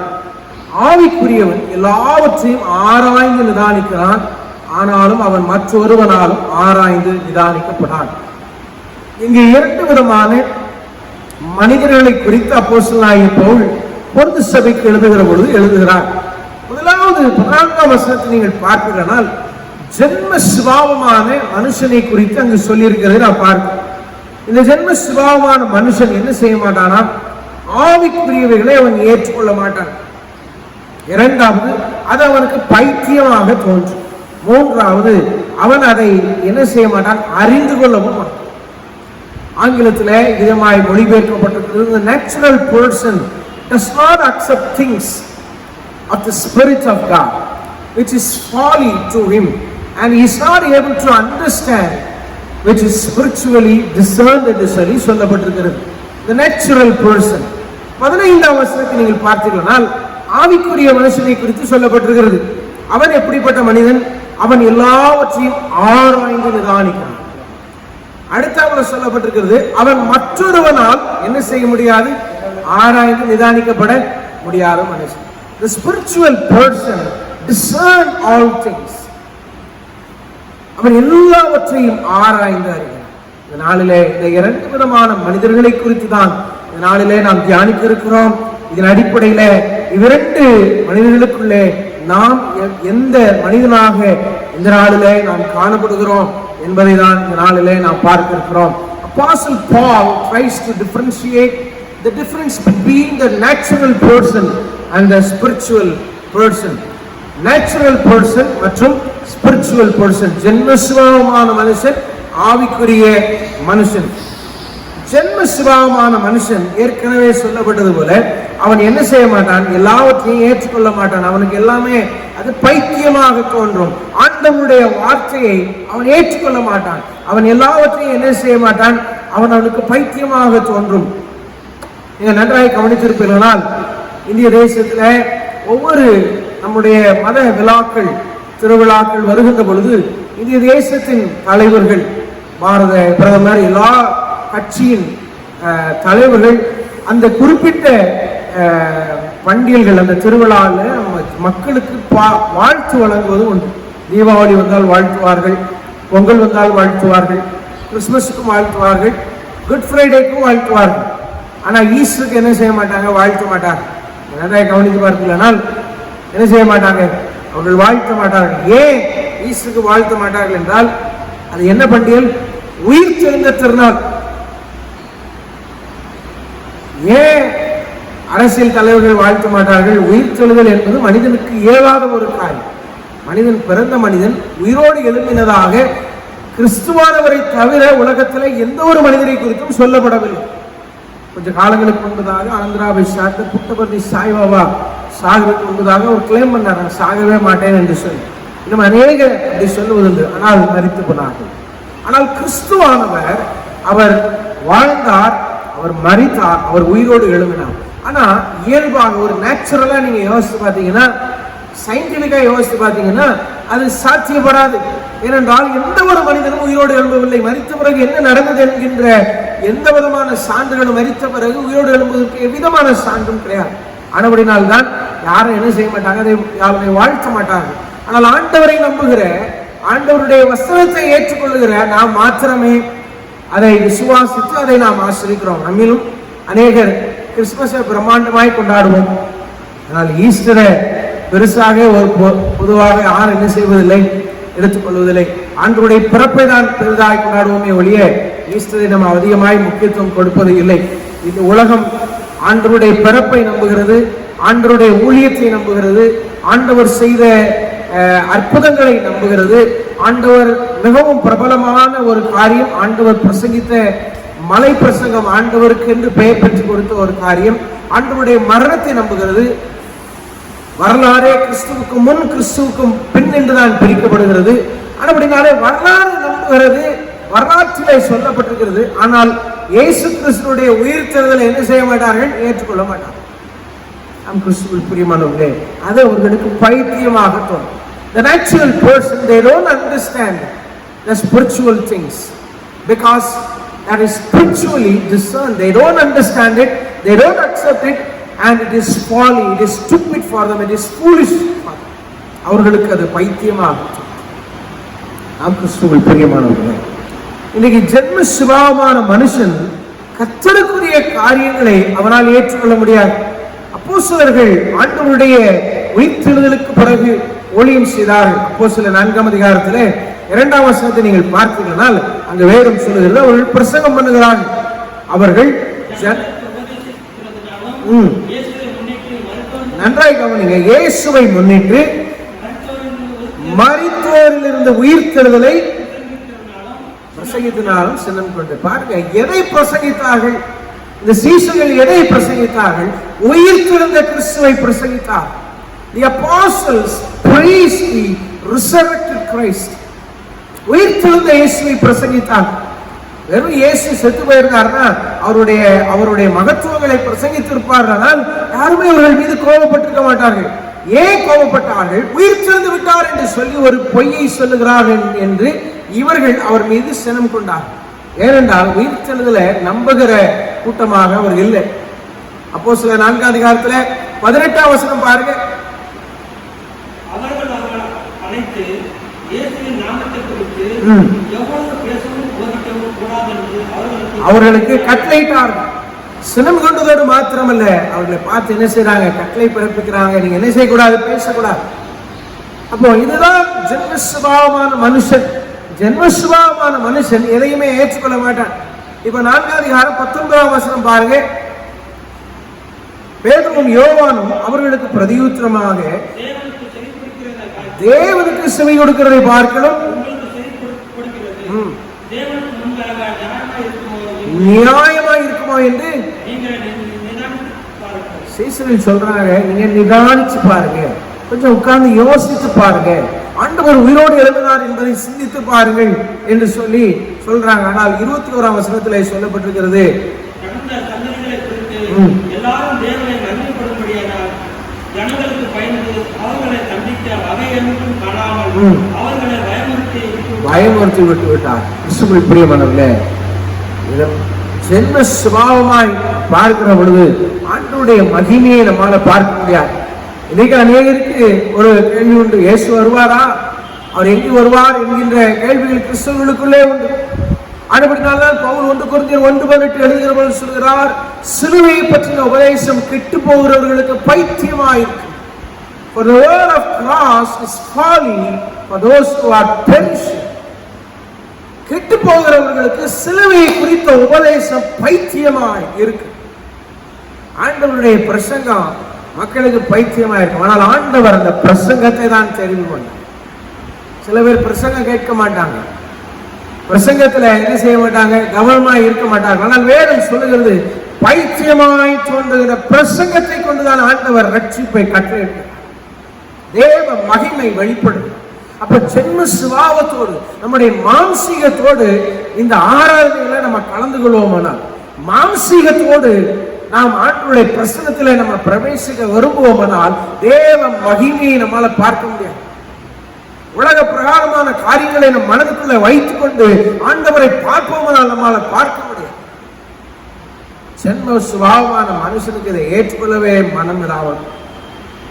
ஆவிக்குரியவன் எல்லாவற்றையும் ஆராய்ந்து நிதானிக்கிறான், ஆனாலும் அவன் மற்றொருவனாலும் ஆராய்ந்து நிதானிக்கப்படான். இங்கு 2 விதமான மனிதர்களை குறித்து அப்போஸ்தலனாகிய பவுல் பொருந்து சபைக்கு எழுதுகிற பொழுது எழுதுகிறார். முதலாவது 14ஆம் வசனத்தை நீங்கள் பார்க்கிறனால் ஜென்ம சுபாவமான மனுஷனை குறித்து அங்கு சொல்லியிருக்கிறது நான் பார்க்கிறேன். இந்த ஜென்ம சுபாவமான மனுஷன் என்ன செய்ய மாட்டானா? ஆவிக்குரியவைகளை அவன் ஏற்றுக்கொள்ள மாட்டான். 2வது, அது அவனுக்கு பைத்தியமாக தோன்றும். 3வது, அவன் அதை என்ன செய்ய மாட்டான்? அறிந்து கொள்ளவும் மாட்டான். ஆங்கிலத்தில் இதமாய் மொழிபெயர்க்கப்பட்டிருக்கிறது: the natural person does not accept things of the Spirit of God, which is folly to him, and he is not able to understand which is spiritually discerned என்று சொல்லி சொல்லப்பட்டிருக்கிறது. The natural person. 15ஆம் வசனத்தை நீங்கள் பார்த்தீர்களால் ஆவிக்குரிய மனுஷனை குறித்து சொல்லப்பட்டிருக்கிறது. அவன் எப்படிப்பட்ட மனிதன்? அவன் எல்லாவற்றையும் ஆராய்ந்து நிதானிக்கிறான். அடுத்தாவது சொல்லப்பட்டிருக்கிறது, அவன் மற்றொருவனால் என்ன செய்ய முடியாது? ஆராய்ந்து நிதானிக்கப்பட முடியாத மனுஷன். The spiritual person discern all things. அவன் எல்லாவற்றையும் ஆராய்ந்து அறிகிறான். இந்த நாளிலே இந்த 2 விதமான மனிதர்களை குறித்து தான் இந்த நாளிலே நாம் தியானிக்க இருக்கிறோம். இதன் அடிப்படையில 2 மனிதர்களுக்குள்ளே நாம் எந்த மனிதனாக இந்த நாளிலே நாம் காணப்படுகிறோம் என்பதை தான் இந்த நாளிலே நாம் பார்க்க இருக்கிறோம். Apostle Paul tries to differentiate the difference between the natural person and the spiritual person. Natural person மற்றும் spiritual person. ஜென்ம சுபாவமான மனுஷன், ஆவிக்குரிய மனுஷன். ஜென்ம சுபாவமான மனுஷன் ஏற்கனவே சொல்லப்பட்டது போல அவன் என்ன செய்ய மாட்டான்? எல்லாவற்றையும் ஏற்றுக்கொள்ள மாட்டான். அவனுக்கு எல்லாமே அது பைத்தியமாக தோன்றும். ஆண்டவருடைய வார்த்தையை அவன் ஏற்றுக்கொள்ள மாட்டான். அவன் எல்லாவற்றையும் என்ன செய்ய மாட்டான்? அவனுக்கு பைத்தியமாக தோன்றும். நீங்க நன்றாக கவனித்திருப்பீர்களால் இந்திய தேசத்துல ஒவ்வொரு நம்முடைய மத விழாக்கள், திருவிழாக்கள் வருகின்ற பொழுது இந்திய தேசத்தின் தலைவர்கள், பாரத பிரதமர், எல்லா கட்சியின் தலைவர்கள் அந்த குறிப்பிட்ட பண்டிகைகள், அந்த திருவிழாவில் மக்களுக்கு வாழ்த்து வழங்குவது உண்டு. தீபாவளி வந்தால் வாழ்த்துவார்கள், பொங்கல் வந்தால் வாழ்த்துவார்கள், கிறிஸ்துமஸுக்கும் வாழ்த்துவார்கள், குட் ஃப்ரைடேக்கும் வாழ்த்துவார்கள். ஆனால் ஈஸ்டருக்கு என்ன செய்ய மாட்டாங்க? வாழ்த்த மாட்டாங்க. நிறைய கவனித்து பார்க்கலனால் என்ன செய்ய மாட்டாங்க? அவர்கள் வாழ்த்த மாட்டார்கள். ஏன் ஈஸ்டருக்கு வாழ்த்த மாட்டார்கள் என்றால் அது என்ன பண்டிகை? உயிர் தெழுந்த திருநாள். ஏன் அரசியல் தலைவர்கள் வாழ்த்த மாட்டார்கள்? உயிர் தெழுதல் என்பது மனிதனுக்கு இயலாத ஒரு காரியம். மனிதன், பிறந்த மனிதன் உயிரோடு எழுப்பினதாக கிறிஸ்துவானவரை தவிர உலகத்தில் எந்த ஒரு மனிதரை குறித்தும் சொல்லப்படவில்லை. கொஞ்ச காலங்களுக்கு முன்பதாக ஆந்திராவை சார்ந்த புட்டபர்த்தி சாய்பாபா சாகிறதுக்கு முன்பதாக ஒரு கிளைம் பண்ணார், நான் சாகவே மாட்டேன் என்று சொல்லி. இன்னும் அநேக அப்படி சொல்லுவதுண்டு, ஆனால் மரித்து போனார்கள். ஆனால் கிறிஸ்துவானவர் அவர் வாழ்ந்தார், அவர் மரித்தார், அவர் உயிரோடு எழுப்பினார். ஆனா இயல்பாக ஒரு நேச்சுரலா நீங்க யோசித்து பார்த்தீங்கன்னா, சயின்டிபிக்கா யோசித்து பார்த்தீங்கன்னா அது சாத்தியப்படாது. ஏனென்றால் எந்த ஒரு மனிதனும் உயிரோடு எழும்பவில்லை. மரித்த பிறகு என்ன நடந்தது என்கின்ற எந்த விதமான சான்றுகளும், மரித்த பிறகு உயிரோடு எழும்புவதற்கு எவ்விதமான சான்றும் கிடையாது. ஆனபடினால்தான் யாரும் என்ன செய்ய மாட்டாங்க? அதை யாருடைய வாழ்த்த மாட்டாங்க. ஆனால் ஆண்டவரை நம்புகிற, ஆண்டவருடைய வசனத்தை ஏற்றுக்கொள்ளுகிற நாம் மாத்திரமே அதை விசுவாசித்து அதை நாம் ஆசிரிக்கிறோம். நம்மிலும் அநேகர் கிறிஸ்துமஸை பிரம்மாண்டமாய் கொண்டாடுவோம். ஆனால் ஈஸ்டரை பெருசாக பொதுவாக யாரும் என்ன செய்வதில்லை, எடுத்துக்கொள்வதில்லை. ஆண்டவருடைய பிறப்பை தான் பெரிதாய் கொண்டாடுவோமே ஒழிய ஈஸ்டரை நம்ம அதிகமாய் முக்கியத்துவம் கொடுப்பது இல்லை. இந்த உலகம் ஆண்டவருடைய பிறப்பை நம்புகிறது, ஆண்டவருடைய ஊழியத்தை நம்புகிறது, ஆண்டவர் செய்த அற்புதங்களை நம்புகிறது. ஆண்டவர் மிகவும் பிரபலமான ஒரு காரியம், ஆண்டவர் பிரசங்கித்த மலை பிரசங்கம், ஆண்டவருக்கு என்று பெயர் பெற்றுக் கொடுத்த ஒரு காரியம். ஆண்டவருடைய மரணத்தை நம்புகிறது. வரலாறே கிறிஸ்துவுக்கு முன் கிறிஸ்துவுக்கும் பின் என்றுதான் பிரிக்கப்படுகிறது. அப்படினாலே வரலாறு நம்புகிறது, வரலாற்றிலே சொல்லப்பட்டிருக்கிறது. ஆனால் இயேசு கிறிஸ்துடைய உயிர்த்தெழுதலை என்ன செய்ய மாட்டார்கள்? ஏற்றுக்கொள்ள மாட்டார்கள். நம் கிறிஸ்துவில் பிரியமானவர்களே, அது அவர்களுக்கு பைத்தியமாக தோணும். The natural person, they don't understand the spiritual things because that is spiritually discerned. They don't understand it, they don't accept it, and it is folly, it is stupid for them, it is foolish for them. அவர்களுக்கு அது பைத்தியமாக. நாம் கிறிஸ்துவில் பிரியமானவர்களே, இன்னைக்கு ஜென்ம சுபாவமான மனுஷன் கர்த்தருக்குரிய காரியங்களை அவனால் ஏற்றுக்கொள்ள முடியாது. அப்போஸ்தலர்கள் ஆண்டவருடைய உயிர்த்தெழுதலுக்கு பிறகு ஊழியம் செய்தார்கள். அப்போஸ்தலர் 4ஆம் அதிகாரத்திலே 2ஆம் வசனத்தை நீங்கள் பார்த்தீர்களால் அங்கு வேதம் சொல்லுகிறது, அவர்கள் பிரசங்கம் பண்ணுகிறார்கள். அவர்கள் நன்றாய் கவனிங்க, இயேசுவை முன்னிட்டு மரித்தோரிலிருந்து உயிர்த்தெழுதலை பிரசங்கித்தினாலும் சின்னம் கொண்டு. பாருங்க, எதை பிரசங்கித்தார்கள்? இந்த சீஷர்கள் எதை பிரசங்கித்தார்கள்? உயிர்த்தெழுந்த கிறிஸ்துவை பிரசங்கித்தார்கள். The apostles praised the resurrected Christ. உயிர்த்தெழுந்த இயேசுவை பிரசங்கித்தார்கள். வெறும் இயேசு செத்து போயிருந்தாருன்னா அவருடைய மகத்துவங்களை பிரசங்கித்திருப்பார்கள், யாருமே அவர்கள் மீது கோபப்பட்டிருக்க மாட்டார்கள். ஏன் கோபப்பட்டார்கள்? உயிர்த்தெழுந்து விட்டார் என்று சொல்லி ஒரு பொய்யை சொல்லுகிறார்கள் என்று இவர்கள் அவர் மீது சினம் கொண்டார்கள். ஏனென்றால் உயிர்த்தெழுதலை நம்புகிற கூட்டமாக அவர் இல்லை. அப்போஸ்தலர் 4ஆம் அதிகாரத்தில் 18ஆம் வசனம் பாருங்க. அவர்களுக்கு கட்டளையிட்டார்கள். சினம் கொண்டதோடு மாத்திரமல்ல, அவர்களை பார்த்து என்ன செய்யறாங்க? கட்டளை பிறப்பிக்கிறாங்க, நீங்க என்ன செய்யக்கூடாது? பேசக்கூடாது. அப்போ இதுதான் ஜென்மசுபாவமான மனுஷன். ஜென்மசுபாவமான மனுஷன் எதையுமே ஏற்றுக்கொள்ள மாட்டான். இப்ப 4ஆம் அதிகாரம் 19ஆம் வசனம் பாருங்க. பேதுருவும் யோவானும் அவர்களுக்கு பிரதியுத்தரமாக, தேவனுக்கு செவி கொடுக்கிறதை பார்க்கணும் நியாயமாய் இருக்குமோ என்று சீசரில் சொல்றாங்க. நீங்க நிதானிச்சு பாருங்க, கொஞ்சம் உட்கார்ந்து யோசித்து பாருங்க, ஆண்டவர் உயிரோடு எழுதினார் என்பதை சிந்தித்து பாருங்கள் என்று சொல்லி சொல்றாங்க. ஆனால் 21ஆம் வசனத்திலே சொல்லப்பட்டிருக்கிறது, பயமுறுத்தி விட்டு விட்டார். கிறிஸ்துவில் பிரியமானவர்களே, ஜென்ம சுபாவமாய் பார்க்கிற பொழுது ஆண்டவருடைய மகிமையை நம்மால பார்க்க முடியாது. இன்னைக்கு அநேகருக்கு ஒரு கேள்வி உண்டு, இயேசு வருவாரா, அவர் எங்கு வருவார் என்கின்ற கேள்விகள் கிறிஸ்தவர்களுக்குள்ளே உண்டு. அப்படினால்தான் பவுல் 1 கொரிந்தியர் 1:18 எழுதுகிறவர்கள் சொல்கிறார், சிலுவையை பற்றின உபதேசம் கெட்டு போகிறவர்களுக்கு பைத்தியமாயிருக்கு. For the word of cross is folly for those who are perishing. கெட்டு போகிறவர்களுக்கு சிலுவையை குறித்த உபதேசம் பைத்தியமாய் இருக்கு. ஆண்டவருடைய பிரசங்கம் மக்களுக்கு பைத்தியமா இருக்கும். ஆனால் ஆண்டவர் அந்த பிரசங்கத்தை தான் தெரிவு பண்ணார். சில பேர் பிரசங்கம் கேட்க மாட்டாங்க, பிரசங்கத்துல என்ன செய்ய மாட்டாங்க? கவனமாய் இருக்க மாட்டாங்க. ஆனால் வேதம் சொல்லுகிறது, பைத்தியமாய் தோன்றுகிற பிரசங்கத்தை கொண்டுதான் ஆண்டவர் ரட்சிப்பை கட்டளையிட்டார். தேவ மகிமை வெளிப்படும். அப்ப ஜென்ம சுபாவத்தோடு நம்முடைய மாம்சீகத்தோடு இந்த ஆராதனைகளை நம்ம கலந்து கொள்வோமானால், மாம்சீகத்தோடு நாம் ஆண்டவருடைய பிரசன்னத்திலே நம்ம பிரவேசிக்க விரும்புவோமானால் தேவ மகிமையை நம்மால பார்க்க முடியாது. உலக பிரகாரமான காரியங்களை நம் மனதுக்குள்ள வைத்துக் கொண்டு ஆண்டவரை பார்ப்போமானால் நம்மால பார்க்க முடியாது. ஜென்ம சுபாவமான மனுஷனுக்கு இதை ஏற்றுக்கொள்ளவே மனம் இராமல்.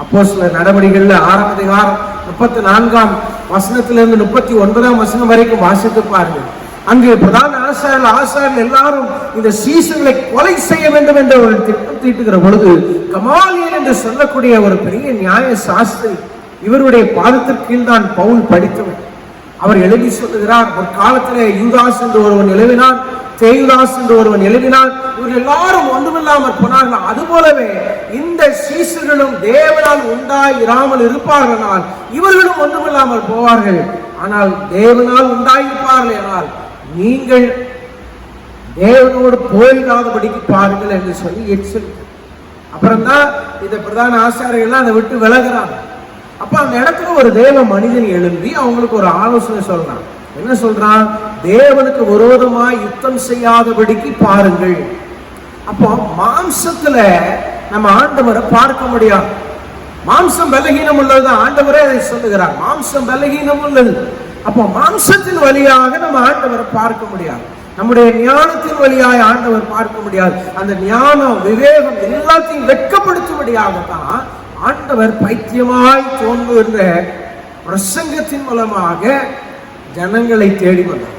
அப்போஸ்தலர் நடவடிக்கைகள்ல 6ஆம் அதிகாரம் 34ஆம் வசனத்திலிருந்து 39ஆம் வசனம் வரைக்கும் வாசித்து பாருங்கள். அங்கு பிரதான ஆசாரியர்கள் எல்லாரும் இந்த சீசர்களை கொலை செய்ய வேண்டும் என்று ஒரு திட்டம் தீட்டுகிற பொழுது, கமாலியல் என்று சொல்லக்கூடிய ஒரு பெரிய நியாய சாஸ்திரி, இவருடைய பாதத்திற்கு கீழ் தான் பவுல் படித்தவர். அவர் எழுதி சொல்லுகிறார், ஒரு காலத்திலே யூதாஸ் என்று ஒருவன் எழுதினான், தேயுதாஸ் என்று ஒருவன் எழுதினான். இவர்கள் எல்லாரும் ஒன்றுமில்லா இல்லாமல் போனார்கள். அது போலவே இந்த சீசர்களும் தேவனால் உண்டாயிராமல் இருப்பார்கள், இவர்களும் ஒன்றுமில்லாமல் போவார்கள். ஆனால் தேவனால் உண்டாயிருப்பார்கள் என்றால் நீங்கள் தேவனோடு போயிடாதபடிக்கு பாருங்கள் என்று சொல்லி எச்சரிக்கை. அப்புறம்தான் இந்த பிரதான ஆசாரியர்கள் அதை விட்டு விலகுறாங்க. அப்ப அந்த இடத்துல ஒரு தேவ மனிதன் எழும்பி அவங்களுக்கு ஒரு ஆலோசனை சொல்றான். என்ன சொல்றான்? தேவனுக்கு விரோதமாய் யுத்தம் செய்யாதபடிக்கு பாருங்கள். அப்போ மாம்சத்துல நம்ம ஆண்டவரை பார்க்க முடியாது. மாம்சம் பலகீனம் உள்ளது, ஆண்டவரே அதை சொல்லுகிறார். மாம்சம் பலகீனம் உள்ளது. அப்போ மாம்சத்தின் வழியாக நம்ம ஆண்டவரை பார்க்க முடியாது. நம்முடைய ஞானத்தின் வழியாக ஆண்டவர் பார்க்க முடியாது. அந்த ஞானம், விவேகம் எல்லாத்தையும் வெட்கப்படுத்தும்படியாகத்தான் ஆண்டவர் பைத்தியமாய் தோன்றுகின்ற பிரசங்கத்தின் மூலமாக ஜனங்களை தேடி வந்தார்.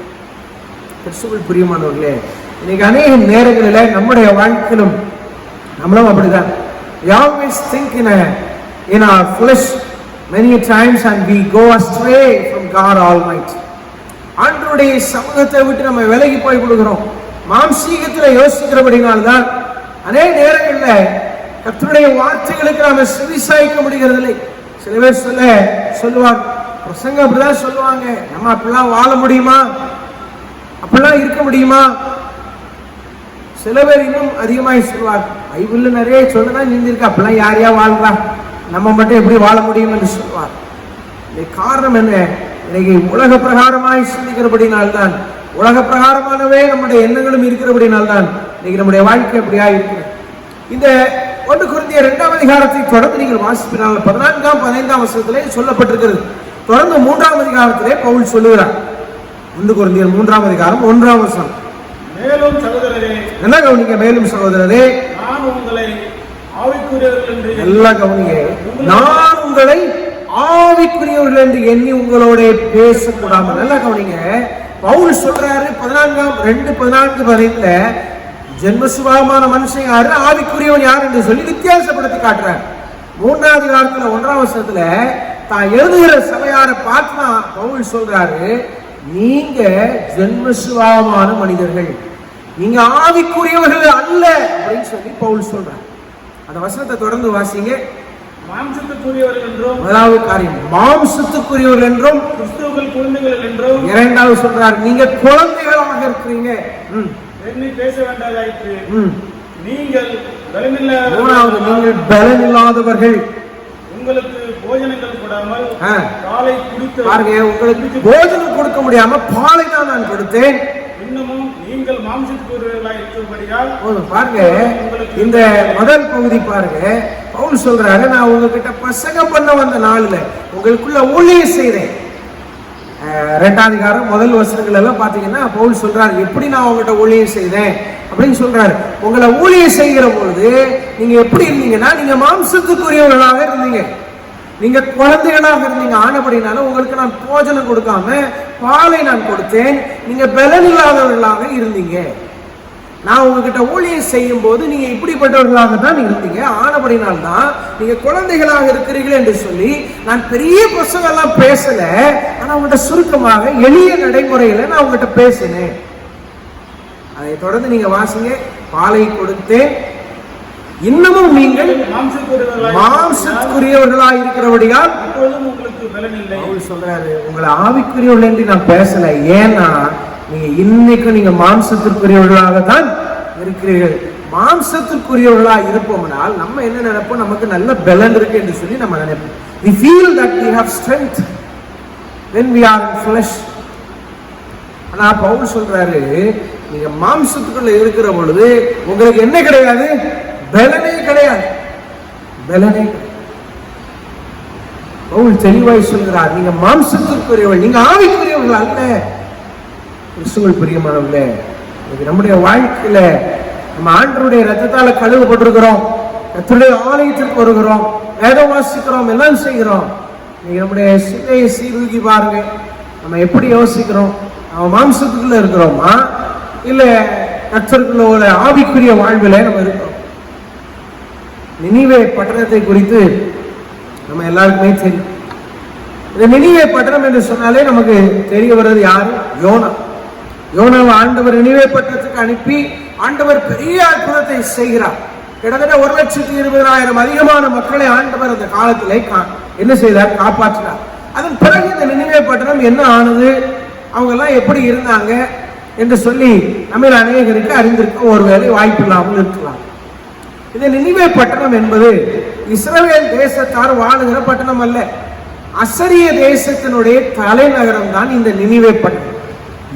கிறிஸ்துவுக்குள் பிரியமானவர்களே, இன்னைக்கு அநேக நேரங்களில் நம்முடைய வாழ்க்கையிலும் நம்மளும் அப்படிதான். We always think in our flesh many times and we go astray from God Almighty. ஆண்டவருடைய சமூகத்தை விட்டு நம்ம விலகி போய் விடுகிறோம். மாம்சீகத்தில் யோசிக்கிறபடினால்தான் அநேக நேரங்களில் கர்த்தருடைய வார்த்தைகளுக்கு நாம செவிசாய்க்க முடிகிறதில்லை. சில பேர் சொல்லுவாங்க, பிரசங்க அப்படிதான் சொல்லுவாங்க, நம்ம அப்படிலாம் வாழ முடியுமா, அப்படிலாம் இருக்க முடியுமா? சில பேர் இன்னும் அதிகமாக சொல்லுவாங்க, பைபிள்ல நிறைய சொல்லதான் நின்றுருக்கு, அப்படிலாம் யாரையா வாழ்றா, நம்ம மட்டும் எப்படி வாழ முடியும் என்று சொல்லுவார். காரணம் என்ன? இன்னைக்கு உலக பிரகாரமாய் சிந்திக்கிறபடினால்தான், உலக பிரகாரமானவே நம்முடைய எண்ணங்களும் இருக்கிறபடினால்தான் இன்னைக்கு நம்முடைய வாழ்க்கை அப்படியா இருக்கு. இந்த 1 கொரிந்தியர் 2ஆம் அதிகாரத்தை தொடர்ந்து நீங்கள் வாசிப்பினால் 14ஆம் 15ஆம் வசனத்திலே சொல்லப்பட்டிருக்கிறது. தொடர்ந்து 3ஆம் அதிகாரத்திலே பவுல் சொல்லுகிறார். 1 கொரிந்தியர் 3ஆம் அதிகாரம் 1ஆம் வசனம். மேலும் சகோதரரே, என்ன கவனிங்க, மேலும் சகோதரரே, நான் உங்களை ஆவிக்குரியவர்கள் என்று எல்லாம் கவனிங்க, நான் உங்களை ஆவிக்குரியவர்கள் என்று எண்ணி உங்களோட பேசக்கூடாமல். நல்லா கவனிங்க, பவுல் சொல்றாரு 2:14-15 ஜென்மசுபாவமான மனுஷன் யாரு, ஆவிக்குரியவன் யார் என்று சொல்லி வித்தியாசப்படுத்தி காட்டுறார். 3ஆம் அதிகாரத்துல 1ஆம் வசனத்துல தான் எழுதுகிற சபையாரை பார்த்து பவுல் சொல்றாரு, நீங்க ஜென்மசுபாவமான மனிதர்கள், நீங்க ஆவிக்குரியவர்கள் அல்ல அப்படின்னு சொல்லி பவுல் சொல்றார். அந்த வசனத்தை தொடர்ந்து வாசிங்க. மாம்சத்துக்குரியவர்கள் என்றும், முதலாவது காரியம் மாம்சத்துக்குரியவர்கள் என்றும், கிறிஸ்துவுக்குள் குழந்தைகள் என்றும். இரண்டாவது சொல்றார், நீங்க குழந்தைகளாக இருக்கிறீங்க. எண்ணி பேச வேண்டாதாயிற்று. நீங்கள் பலனில்லாத, மூணாவது நீங்கள் பலனில்லாதவர்கள், உங்களுக்கு போஜனங்கள் கொடாமல் பாலை குடித்து, பாருங்க, உங்களுக்கு போஜனம் கொடுக்க முடியாம பாலை தான் நான் கொடுத்தேன். இன்னமும் நீங்கள் மாம்சத்துக்குரியவர்களாய் இருக்கிறபடியால். பாருங்க, இந்த முதல் பகுதி பாருங்க, பவுல் சொல்றாரு, நான் உங்ககிட்ட பிரசங்கம் பண்ண வந்த நாள்ல உங்களுக்குள்ள ஊழியம் செய்தேன். 2ஆம் அதிகாரம் முதல் வசனங்கள் எல்லாம் பாத்தீங்கன்னா பவுல் சொல்றாரு, எப்படி நான் உங்ககிட்ட ஊழியம் செய்தேன் அப்படின்னு சொல்றாரு. உங்களை ஊழியம் செய்கிற பொழுது நீங்க எப்படி இருந்தீங்கன்னா, நீங்க மாம்சத்துக்குரியவர்களாக இருந்தீங்க, நீங்க குழந்தைகளாக இருந்தீங்க. ஆனபடினால உங்களுக்கு நான் போஜனம் கொடுக்காம பாலை நான் கொடுத்தேன். நீங்க பலனில்லாதவர்களாக இருந்தீங்க. நான் உங்ககிட்ட ஊழியம் செய்யும் போது நீங்க இப்படிப்பட்டவர்களாக தான் இருந்தீங்க. ஆனபடினால்தான் நீங்க குழந்தைகளாக இருக்கிறீர்கள் என்று சொல்லி நான் பெரிய பிரசங்கம் எல்லாம் பேசல, ஆனா உங்கள்கிட்ட சுருக்கமாக எளிய நடைமுறையில நான் உங்ககிட்ட பேசினேன். அதை தொடர்ந்து நீங்க வாசிங்க. பாலை கொடுத்தேன், இன்னமும் நீங்கள் மாம்சத்துக்குரியவர்களாக இருக்கிறபடியால் உங்களுக்கு பலனில்லை. பவுல் சொல்றாரு, உங்களை ஆவிக்குரியவர்கள் என்று நான் பேசல. ஏன்னா நீங்க இன்னைக்கு நீங்க மாம்சத்திற்குரியவர்களாக தான் இருக்கிறீர்கள். மாம்சத்திற்குரியவர்களாக இருப்போம்னால் நம்ம என்ன நினைப்போம், நமக்கு நல்ல பலன் இருக்கு என்று சொல்லி நம்ம நினைப்போம். We feel that we have strength when we are in flesh. ஆனா பவுல் சொல்றாரு, நீங்க மாம்சத்துக்குள்ள இருக்கிற பொழுது உங்களுக்கு என்ன கிடையாது, பலனே கிடையாது, பலனே. பவுல் தெளிவாய் சொல்கிறார், நீங்க மாம்சத்திற்குரியவர்கள், நீங்க ஆவிக்குரியவர்கள் அல்ல. கிறிஸ்துவுக்குள் பிரியமானவர்களே, நம்முடைய வாழ்க்கையில நம்ம ஆண்டவருடைய ரத்தத்தால கழுவப்பட்டிருக்கிறோம், கர்த்தருடைய ஆலயத்திற்கு வருகிறோம், வேதம் வாசிக்கிறோம், எல்லாம் செய்கிறோம். நீங்க நம்முடைய சிந்தையை சீர்தூக்கி பாருங்க. நம்ம எப்படி யோசிக்கிறோம்? நம்ம மாம்சத்துக்குள்ள இருக்கிறோமா இல்ல கர்த்தருக்குள்ள ஒரு ஆவிக்குரிய வாழ்வில நம்ம இருக்கிறோம்? நினிவே பட்டணத்தை குறித்து நம்ம எல்லாருக்குமே தெரியும். இந்த நினிவே பட்டணம் என்று சொன்னாலே நமக்கு தெரிய வர்றது யாரு? யோனா. யோனாவை ஆண்டவர் நினிவே பட்டணத்துக்கு அனுப்பி ஆண்டவர் பெரிய அற்புதத்தை செய்கிறார். கிட்டத்தட்ட 1,20,000 அதிகமான மக்களை ஆண்டவர் அந்த காலத்திலே என்ன செய்தார்? காப்பாற்றினார். அதன் பிறகு இந்த நினிவே பட்டணம் என்ன ஆனது, அவங்க எல்லாம் எப்படி இருந்தாங்க என்று சொல்லி நம்ம அநேகருக்கு அறிந்திருக்க ஒருவேளை வாய்ப்பு இல்லாமல் இருக்கலாம். இந்த நினிவே பட்டணம் என்பது இஸ்ரவேல் தேசத்தார் வாழுகிற பட்டணம் அல்ல, அசரிய தேசத்தினுடைய தலைநகரம் தான் இந்த நினிவே பட்டணம்.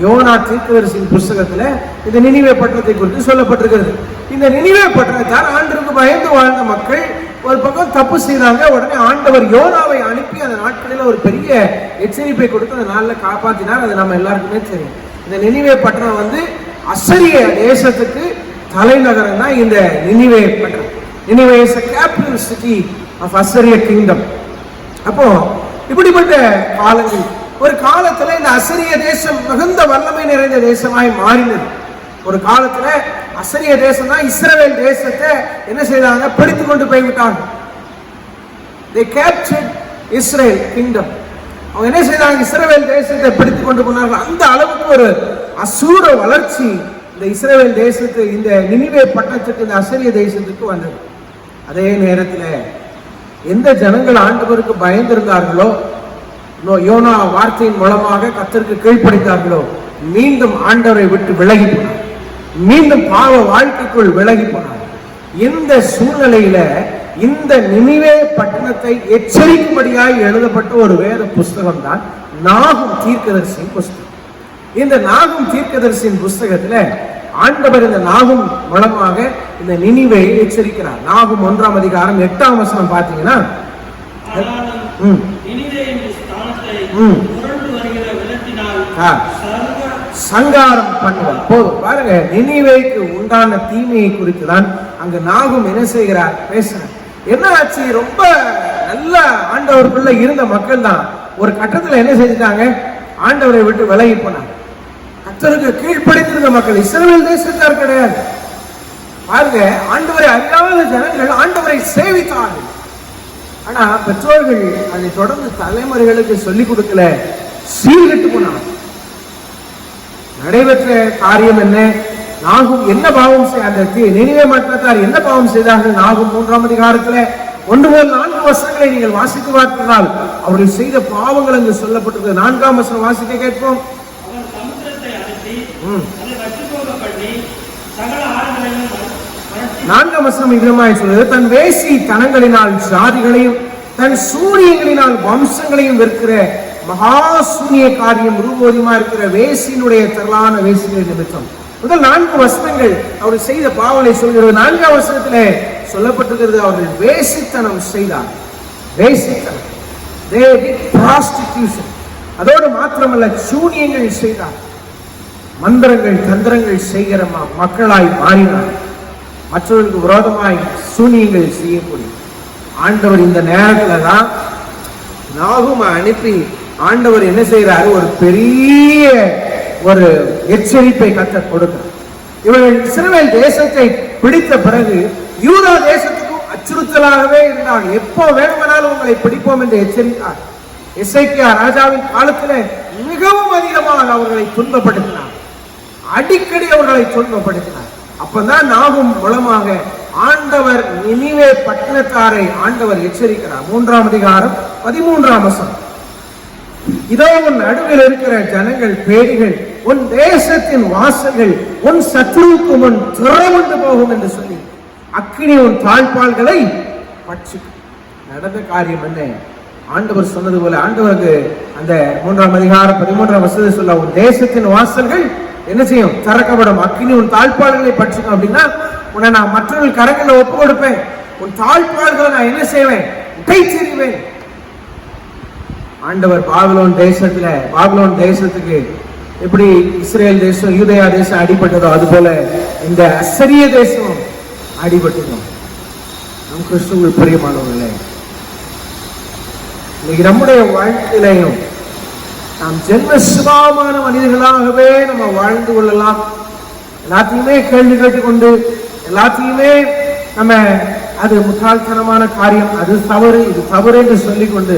யோனா தீர்க்கதரிசியின் புஸ்தகத்துல இந்த நினிவே பட்டணத்தை குறித்து சொல்லப்பட்டிருக்கிறது. இந்த நினிவே பட்டணத்தார் ஆண்டவருக்கு பயந்து வாழ்ந்த மக்கள் ஒரு பக்கம் தப்பு செய்தாங்க. உடனே ஆண்டவர் யோனாவை அனுப்பி அந்த நாட்களில் ஒரு பெரிய எச்சரிப்பை கொடுத்து அந்த நாளில் காப்பாற்றினார். அது நம்ம எல்லாருக்குமே தெரியும். இந்த நினிவே பட்டணம் அசரிய தேசத்துக்கு தலைநகரம் தான் இந்த நினிவே பட்டணம். Nineveh is a capital city of Assyria kingdom. அப்போ இப்படிப்பட்ட காலங்கள் ஒரு காலத்துல இந்த அசரிய தேசம் மிகுந்த வல்லமை நிறைந்த தேசமாய் மாறினது. ஒரு காலத்துல அசரிய தேசம் தான் இஸ்ரவேல் தேசத்தை என்ன செய்தாங்க? பிடித்து கொண்டு போய்விட்டாங்க. They captured Israel kingdom. அவங்க என்ன செய்தாங்க? இஸ்ரவேல் தேசத்தை பிடித்து கொண்டு போனார்கள். அந்த அளவுக்கு ஒரு அசூர வளர்ச்சி இந்த இஸ்ரவேல் தேசத்து இந்த நினிவே பட்டணத்துக்கு இந்த அசரிய தேசத்துக்கு வந்தது. அதே நேரத்தில் எந்த ஜனங்கள் ஆண்டவருக்கு பயந்திருந்தார்களோ, யோனா வார்த்தையின் மூலமாக கர்த்தருக்கு கீழ்ப்படித்தார்களோ, மீண்டும் ஆண்டவரை விட்டு விலகி போனார், மீண்டும் பாவ வாழ்க்கைக்குள் விலகி போனார். இந்த சூழ்நிலையில இந்த நினிவே பட்டணத்தை எச்சரிக்கும்படியாய் எழுதப்பட்ட ஒரு வேத புஸ்தகம் தான் நாகும் தீர்க்கதரிசியின் புஸ்தகம். இந்த நாகும் தீர்க்கதரிசியின் புஸ்தகத்துல ஆண்டவர் இந்த நாகும் மூலமாக இந்த நினிவை எச்சரிக்கிறார். நாகும் 1ஆம் அதிகாரம் 8ஆம் வசனம் பார்த்தீங்கன்னா, சங்காரம் பண்ணுவார். போதும் பாருங்க, நினிவேக்கு உண்டான தீமையை குறித்து தான் அங்க நாகும் என்ன செய்கிறார்? பேசுறார். என்ன ஆச்சு? ரொம்ப நல்ல ஆண்டவருக்குள்ள இருந்த மக்கள் தான் ஒரு கட்டத்துல என்ன செஞ்சுட்டாங்க? ஆண்டவரை விட்டு விலகி போனாங்க. கர்த்தருக்கு கீழ்ப்படித்திருந்த மக்கள், இஸ்ரவேல் தேசத்தார் கிடையாது. பாருங்க, ஆண்டவரை அறியாத ஜனங்கள் ஆண்டவரை சேவித்தார்கள். ஆனா பெற்றோர்கள் அதை தொடர்ந்து தலைமுறைகளுக்கு சொல்லிக் கொடுக்கல, சீர்கெட்டு போனாங்க. நடைபெற்ற காரியம் என்ன? நாகும் என்ன பாவம் அந்த நினிவே பட்டணத்தார் என்ன பாவம் செய்தார்கள்? நாகும் 3ஆம் அதிகாரத்துல 1 முதல் 4 வசனங்களை நீங்கள் வாசித்து பார்த்தால் அவர்கள் செய்த பாவங்கள் அங்கு சொல்லப்பட்டிருக்கு. 4ஆம் வசனம் வாசிக்க கேட்போம். 4ஆம் வசனம் இவ்விதமாய் சொல்றது, தன் வேசி தனங்களினால் ஜாதிகளையும் தன் சூரியங்களினால் வம்சங்களையும் வெறுக்கிற மகா சூனிய காரியம் ரூபோதியமா இருக்கிற வேசியினுடைய திரளான வேசிகளின் நிமித்தம். முதல் 4 வசனங்கள் அவர்கள் செய்த பாவங்களை சொல்கிறது. 4ஆம் வசனத்துல சொல்லப்பட்டிருக்கிறது, அவர்கள் வேசித்தனம் செய்தார். வேசித்தனம், they did prostitution. அதோடு மாத்திரமல்ல, சூனியங்கள் செய்தார். மந்திரங்கள் தந்திரங்கள் செய்கிற மக்களாய் மாறினார். மற்றவர்களுக்கு விரோதமாய் சூனியங்கள் செய்யக்கூடிய ஆண்டவர் இந்த நேரத்துல தான் நாகும் அனுப்பி ஆண்டவர் என்ன செய்யறாரு? ஒரு பெரிய ஒரு எச்சரிப்பை கர்த்தர் கொடுக்கிறார். இவர்கள் இஸ்ரவேல் தேசத்தை பிடித்த பிறகு யூதா தேசத்துக்கும் அச்சுறுத்தலாகவே இருந்தாங்க. எப்போ வேணுமானாலும் உங்களை பிடிப்போம் என்று எச்சரித்தார். எசேக்கியா ராஜாவின் காலத்தில் மிகவும் அதிகமாக அவர்களை துன்பப்படுத்தினார். அடிக்கடி அவர்களை துன்பப்படுத்தினார். அப்பதான் நாகும் மூலமாக ஆண்டவர் நினிவே பட்டணத்தாரை ஆண்டவர் எச்சரிக்கிறார். 3ஆம் அதிகாரம் 13ஆம் வசனம், இதோ உன் நடுவில் இருக்கிற ஜனங்கள் பேடிகள், உன் தேசத்தின் வாசல்கள் உன் சத்துருவுக்கு முன் திறவுண்டு போகும் என்று சொல்லி அக்கினி உன் தாழ்பால்களை பட்சிக்கும். நடந்த காரியம் என்ன? ஆண்டவர் சொன்னது போல ஆண்டவருக்கு அந்த 3ஆம் அதிகாரம் 13ஆம் வசனத்தை சொல்ல, உன் தேசத்தின் வாசல்கள் என்ன செய்யும்? திறக்கப்படும். அக்கினி உன் தாழ்பால்களை பட்சிக்கும். அப்படின்னா உன்னை நான் மற்றவர்கள் கரங்களை ஒப்பு கொடுப்பேன். உன் தாழ்பால்களை நான் என்ன செய்வேன்? கைச்செறிவேன். ஆண்டவர் பாபிலோன் தேசத்துக்கு எப்படி இஸ்ரேல் தேசம் யூதேயா தேசம் அடிபட்டதோ அது போல இந்த அசரிய தேசம் அடிபட்டதோ. நம் கிறிஸ்துவுக்குள் பிரியமானவர்களே, இன்னைக்கு நம்முடைய வாழ்க்கையிலையும் நாம் ஜென்ம சுபாவமான மனிதர்களாகவே நம்ம வாழ்ந்து கொள்ளலாம். எல்லாத்தையுமே கேள்வி கேட்டுக்கொண்டு, எல்லாத்தையுமே நம்ம அது முட்டாள்தனமான காரியம், அது தவறு, இது தவறு என்று சொல்லிக்கொண்டு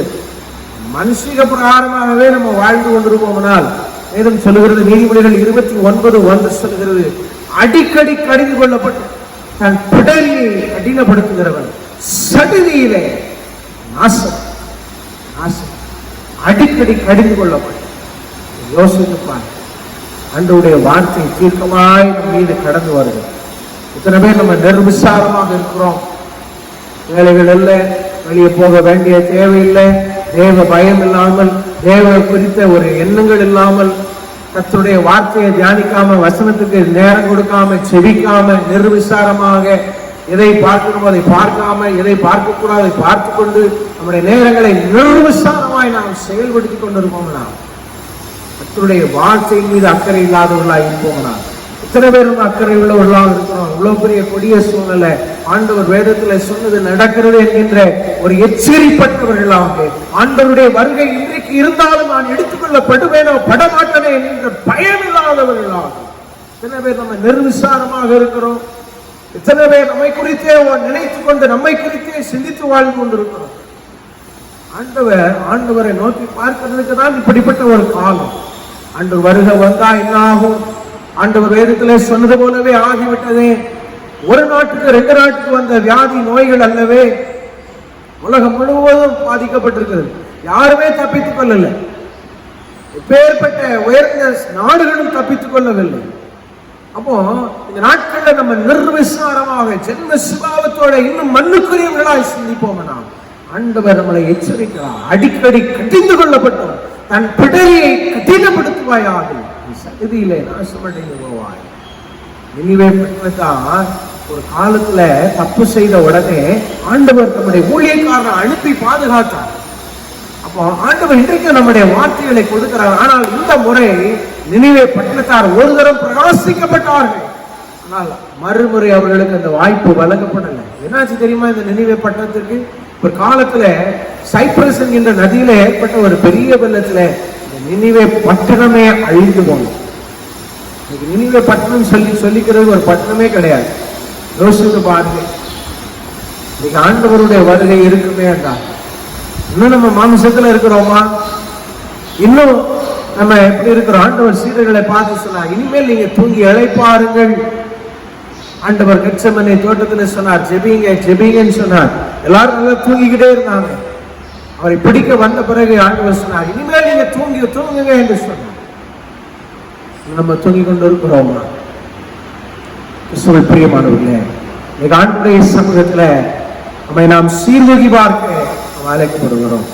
மனுஷிக பிரகாரமாகவே நம்ம வாழ்ந்து கொண்டிருப்போம்னால், வேதம் சொல்லுகிறது, நீதிமொழிகள் 29:1 சொல்லுகிறது, அடிக்கடி கடிந்து கொள்ளப்பட்டு தன் பிடரியை கடினப்படுத்துகிறவன் சடுதியிலே நாசம். அடிக்கடி கடிந்து கொள்ளப்பட்டு யோசித்துப்பார். ஆண்டவருடைய வார்த்தை தீர்க்கமாய் நம் மீது கடந்து வருகிறது. இத்தனை பேர் நம்ம நிர்விசாரமாக இருக்கிறோம். வேலைகள் இல்லை, வெளியே போக வேண்டிய தேவையில்லை, தேவ பயம் இல்லாமல், தேவ குறித்த ஒரு எண்ணங்கள் இல்லாமல், கர்த்தருடைய வார்த்தையை தியானிக்காம, வசனத்துக்கு நேரம் கொடுக்காம, செவிக்காம, நிர்விசாரமாக எதை பார்க்கணுமோ அதை பார்க்காம, எதை பார்க்க கூடாது அதை பார்த்து கொண்டு நம்முடைய நேரங்களை நிர்விசாரமாய் நாம் செயல்படுத்திக் கொண்டிருப்போம்னா, கர்த்தருடைய வார்த்தை மீது அக்கறை இல்லாதவர்களாக இருப்போம்னா, இத்தனை பேர் நம்ம அக்கறை உள்ளவர்களாக இருக்கிறோம். இவ்வளவு பெரிய கொடிய சூழ்நிலை ஆண்டவர் வேதத்துல சொன்னது நடக்கிறது என்கின்ற ஒரு எச்சரிப்பட்டவர்களாக, ஆண்டவருடைய வருகை இன்றைக்கு இருந்தாலும் நான் எடுத்துக்கொள்ளப்படுவேனோ படமாட்டனே என்கின்ற பயம் இல்லாதவர்களாக இத்தனை பேர் நம்ம நிர்விசாரமாக இருக்கிறோம். இத்தனை பேர் நம்மை குறித்தே நினைத்துக் கொண்டு நம்மை குறித்தே சிந்தித்து வாழ்ந்து கொண்டிருக்கிறோம். ஆண்டவரை நோக்கி பார்க்கிறதுக்கு தான் இப்படிப்பட்ட ஒரு காலம். ஆண்டவர் வருகை வந்தா என்ன ஆகும்? ஆண்டவர் வேதத்திலே சொன்னது போலவே ஆகிவிட்டதே. ஒரு நாட்டுக்கு 2 நாட்டுக்கு வந்த வியாதி நோய்கள் அல்லவே, உலகம் முழுவதும் பாதிக்கப்பட்டிருக்கிறது. யாருமே தப்பித்துக் கொள்ளல. எப்பேற்பட்ட உயர்ந்த நாடுகளும் தப்பித்துக் கொள்ளவில்லை. அப்போ இந்த நாட்கள்ல நம்ம நிர்விசாரமாக ஜென்ம சுபாவத்தோட இன்னும் மண்ணுக்குரியவர்களாய் சிந்திப்போம்னா, ஆண்டவர் நம்மளை எச்சரிக்கிறார். அடிக்கடி கடிந்து கொள்ளப்பட்டோம், தன் பிடரியை கடினப்படுத்துவாயாக, சகதியிலே நாசமடைந்து போவாய். நினிவே பட்டணத்தார் ஒரு காலத்துல தப்பு செய்த உடனே ஆண்டவர் நம்முடைய ஊழியக்காரரை அனுப்பி பாதுகாத்தார். அப்போ ஆண்டவர் இன்றைக்கு நம்முடைய வார்த்தைகளை கொடுக்கிறார். ஆனால் இந்த முறை நினிவே பட்டணத்தார் ஒரு தரம் பிரகாசிக்கப்பட்டார்கள். ஆனால் மறுமுறை அவர்களுக்கு அந்த வாய்ப்பு வழங்கப்படலை. என்னாச்சு தெரியுமா? இந்த நினிவே பட்டணத்துக்கு ஒரு காலத்துல சைப்ரஸ் என்கின்ற நதியில ஏற்பட்ட ஒரு பெரிய வெள்ளத்துல நினிவே பட்டணமே அழிந்து போனோம். நினிவே பட்டணம் சொல்லிக்கிறது ஒரு பட்டணமே கிடையாது. யோசித்து பாருங்க, இன்னைக்கு ஆண்டவருடைய வருகை இருக்குமே என்றால் இன்னும் நம்ம மாம்சத்துல இருக்கிறோமா? இன்னும் நம்ம எப்படி இருக்கிறோம்? ஆண்டவர் சீடர்களை பார்த்து சொன்னார், இனிமேல் நீங்க தூங்கி இளைப்பாருங்கள். ஆண்டவர் கெத்செமனே தோட்டத்துல சொன்னார், ஜெபிங்க ஜெபிங்கன்னு சொன்னார். எல்லாரும் நல்லா தூங்கிக்கிட்டே இருந்தாங்க. அவரை பிடிக்க வந்த பிறகு ஆண்டவர் சொன்னார், இனிமேல் நீங்க தூங்குங்க என்று சொன்னார். நம்ம தூங்கி கொண்டு இருக்கிறோமா? கிறிஸ்துவில் பிரியமானவர்களே, இன்னைக்கு ஆண்டவருடைய சமூகத்துல நம்மை நாம் சீர்தூக்கி பார்க்க அழைக்கப்படுகிறோம்.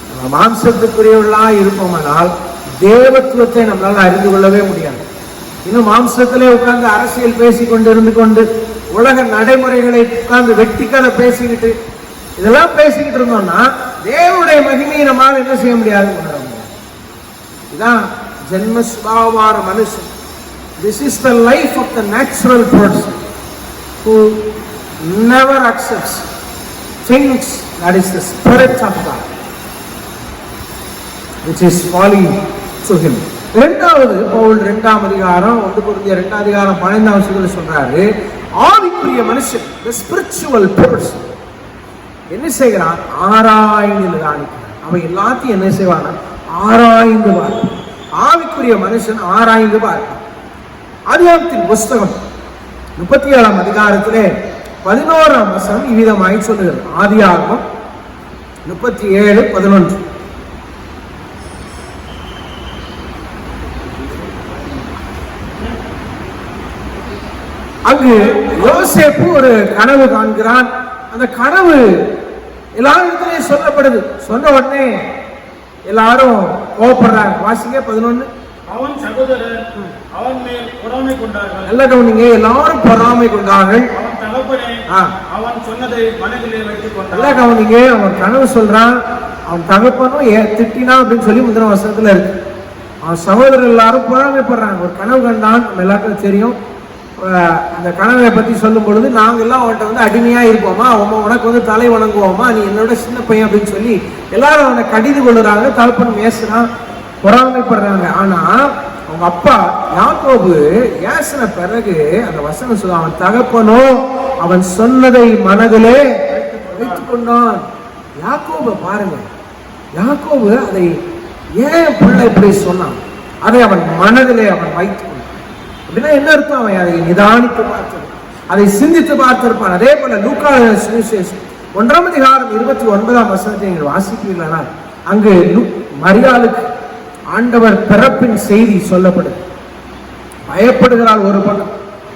நம்ம மாம்சத்துக்குரியவர்களா இருப்போமானால் தேவத்துவத்தை நம்மளால அறிந்து கொள்ளவே முடியாது. இன்னும் மாம்சத்திலே உட்கார்ந்து அரசியல் பேசி கொண்டு இருந்து கொண்டு உலக நடைமுறைகளை உட்கார்ந்து வெட்டிக்கதை பேசிக்கிட்டு இதெல்லாம் பேசிக்கிட்டு இருந்தோம்னா தேவனுடைய மகிமையை நம்மால் என்ன செய்ய முடியாது. இதான் ஜென்ம சுபாவமான மனுஷன். This is the life of the natural person who never accepts things that is the spirit of God, which is falling to him. இரண்டாவது பவுல் 2ஆம் அதிகாரம் 1 கொரிந்தியர் 2ஆம் அதிகாரம் 15ஆம் வசனத்துல சொல்றாரு, ஆவிக்குரிய மனுஷன், the spiritual person என்ன செய்கிறான்? ஆராய்ந்து நிதானிக்கிறான். அவன் எல்லாத்தையும் என்ன செய்வான்? ஆராய்ந்து பார்ப்பான். ஆவிக்குரிய மனுஷன் ஆராய்ந்து பார்ப்பான். ஆதியாகமத்தின் புஸ்தகம் 37ஆம் அதிகாரத்திலே 11ஆம் வசனம் இவ்விதமாய் சொல்லுகிறது. ஆதியாகமம் 37:11. அங்கு யோசேப்பு ஒரு கனவு காண்கிறான். அந்த கனவு எல்லாரிடத்திலையும் சொல்லப்படுது. சொன்ன உடனே எல்லாரும் கோபப்படுறாங்க. வாசிங்க 11. அவன் சகோதரர் அவன் மேல் பொறாமை கொண்டார்கள். நல்ல கவனிங்க, எல்லாரும் பொறாமை கொண்டார்கள். அவன் தகப்பனே அவன் சொன்னதை மனதிலே வைத்துக் கொண்டான். நல்ல கவனிங்க, அவன் கனவு சொல்றான். அவன் தகப்பனும் திட்டினா அப்படின்னு சொல்லி முந்தின வசனத்துல இருக்கு. அவன் சகோதரர் எல்லாரும் பொறாமைப்படுறாங்க. ஒரு கனவு கண்டான், நம்ம எல்லாருக்கும் தெரியும். அந்த கனவை பத்தி சொல்லும் பொழுது நாங்க எல்லாம் அவன்கிட்ட வந்து அடிமையா இருப்போமா, உனக்கு வந்து தலை வணங்குவோமா, நீ என்னோட சின்ன பையன் அப்படின்னு சொல்லி எல்லாரும் அவனை கடிந்து கொள்ளுறாங்க. தகப்பனும் ஏசுறான், பொறாமைப்படுறாங்க. ஆனா அவங்க அப்பா யாக்கோபு ஏசின பிறகு அந்த வசனம் சொல்ல, அவன் தகப்பனோ அவன் சொன்னதை மனதிலே வைத்துக் கொண்டான். யாக்கோபு பாருங்க, யாக்கோபு அதை ஏன் பிள்ளை இப்படி சொன்னான், அதை அவன் மனதிலே அவன் வைத்துக் கொண்டான். அப்படின்னா என்ன அர்த்தம்? அவன் அதை நிதானித்து பார்த்திருப்பான், அதை சிந்தித்து பார்த்திருப்பான். அதே போல லூக்கா சுவிசேஷம் 1ஆம் அதிகாரம் 29ஆம் வசனத்தை நீங்கள் வாசிப்பீர்களானால் அங்கு மரியாளுக்கு ஆண்டவர் பிறப்பின் செய்தி சொல்லப்படுது. பயப்படுகிறாள் ஒரு பக்கம்,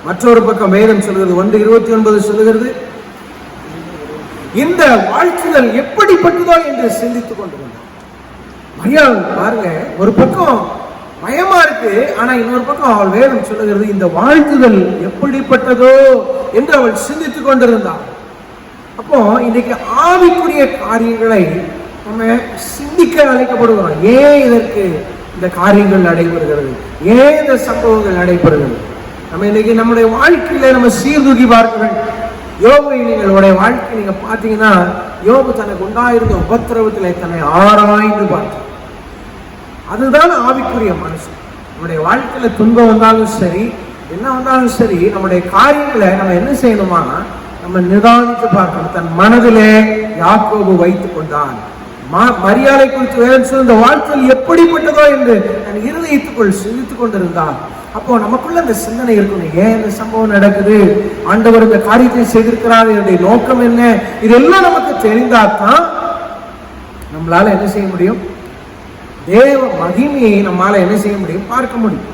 மற்றொரு பக்கம் வேதம் சொல்கிறது 1:29 சொல்லுகிறது, இந்த வாழ்த்துதல் எப்படிப்பட்டதோ என்று சிந்தித்துக் கொண்டிருந்தார். மரியாள் பாருங்க, ஒரு பக்கம் பயமா இருக்கு, ஆனா இன்னொரு பக்கம் அவள் வேதம் சொல்லுகிறது இந்த வாழ்த்துதல் எப்படிப்பட்டதோ என்று அவள் சிந்தித்துக் கொண்டிருந்தாள். அப்போ இன்னைக்கு ஆவிக்குரிய காரியங்களை நம்ம சிந்திக்க அழைக்கப்படுகிறோம். ஏன் இதற்கு இந்த காரியங்கள் நடைபெறுகிறது, ஏன் இந்த சம்பவங்கள் நடைபெறுகிறது? நம்ம இன்னைக்கு நம்முடைய வாழ்க்கையில நம்ம சீர்தூக்கி பார்க்க வேண்டும். யோபை நீங்களுடைய வாழ்க்கை நீங்க பாத்தீங்கன்னா, யோபு தனக்கு உண்டாயிருந்த உபத்திரவத்திலே தன்னை ஆராய்ந்து பார்த்தார். அதுதான் ஆவிக்குரிய மனுஷன். நம்முடைய வாழ்க்கையில துன்பம் வந்தாலும் சரி, என்ன வந்தாலும் சரி, நம்முடைய காரியங்களை நம்ம என்ன செய்யணுமா, நம்ம நிதானித்து பார்க்கணும். தன் மனதிலே யாக்கோபு வைத்துக் கொண்டான். மரியாதை குறித்து வேதம் சொல்ல இந்த வாழ்க்கையில் எப்படிப்பட்டதோ என்று தன் இருதயத்துக்குள் சிந்தித்துக் கொண்டிருந்தான். அப்போ நமக்குள்ள இந்த சிந்தனை இருக்கணும், ஏன் இந்த சம்பவம் நடக்குது, ஆண்டவர் இந்த காரியத்தை செய்திருக்கிறார், என்னுடைய நோக்கம் என்ன, இதெல்லாம் நமக்கு தெரிந்தாதான் நம்மளால என்ன செய்ய முடியும், தேவ மகிமையை நம்மளால என்ன செய்ய முடியும், பார்க்க முடியும்.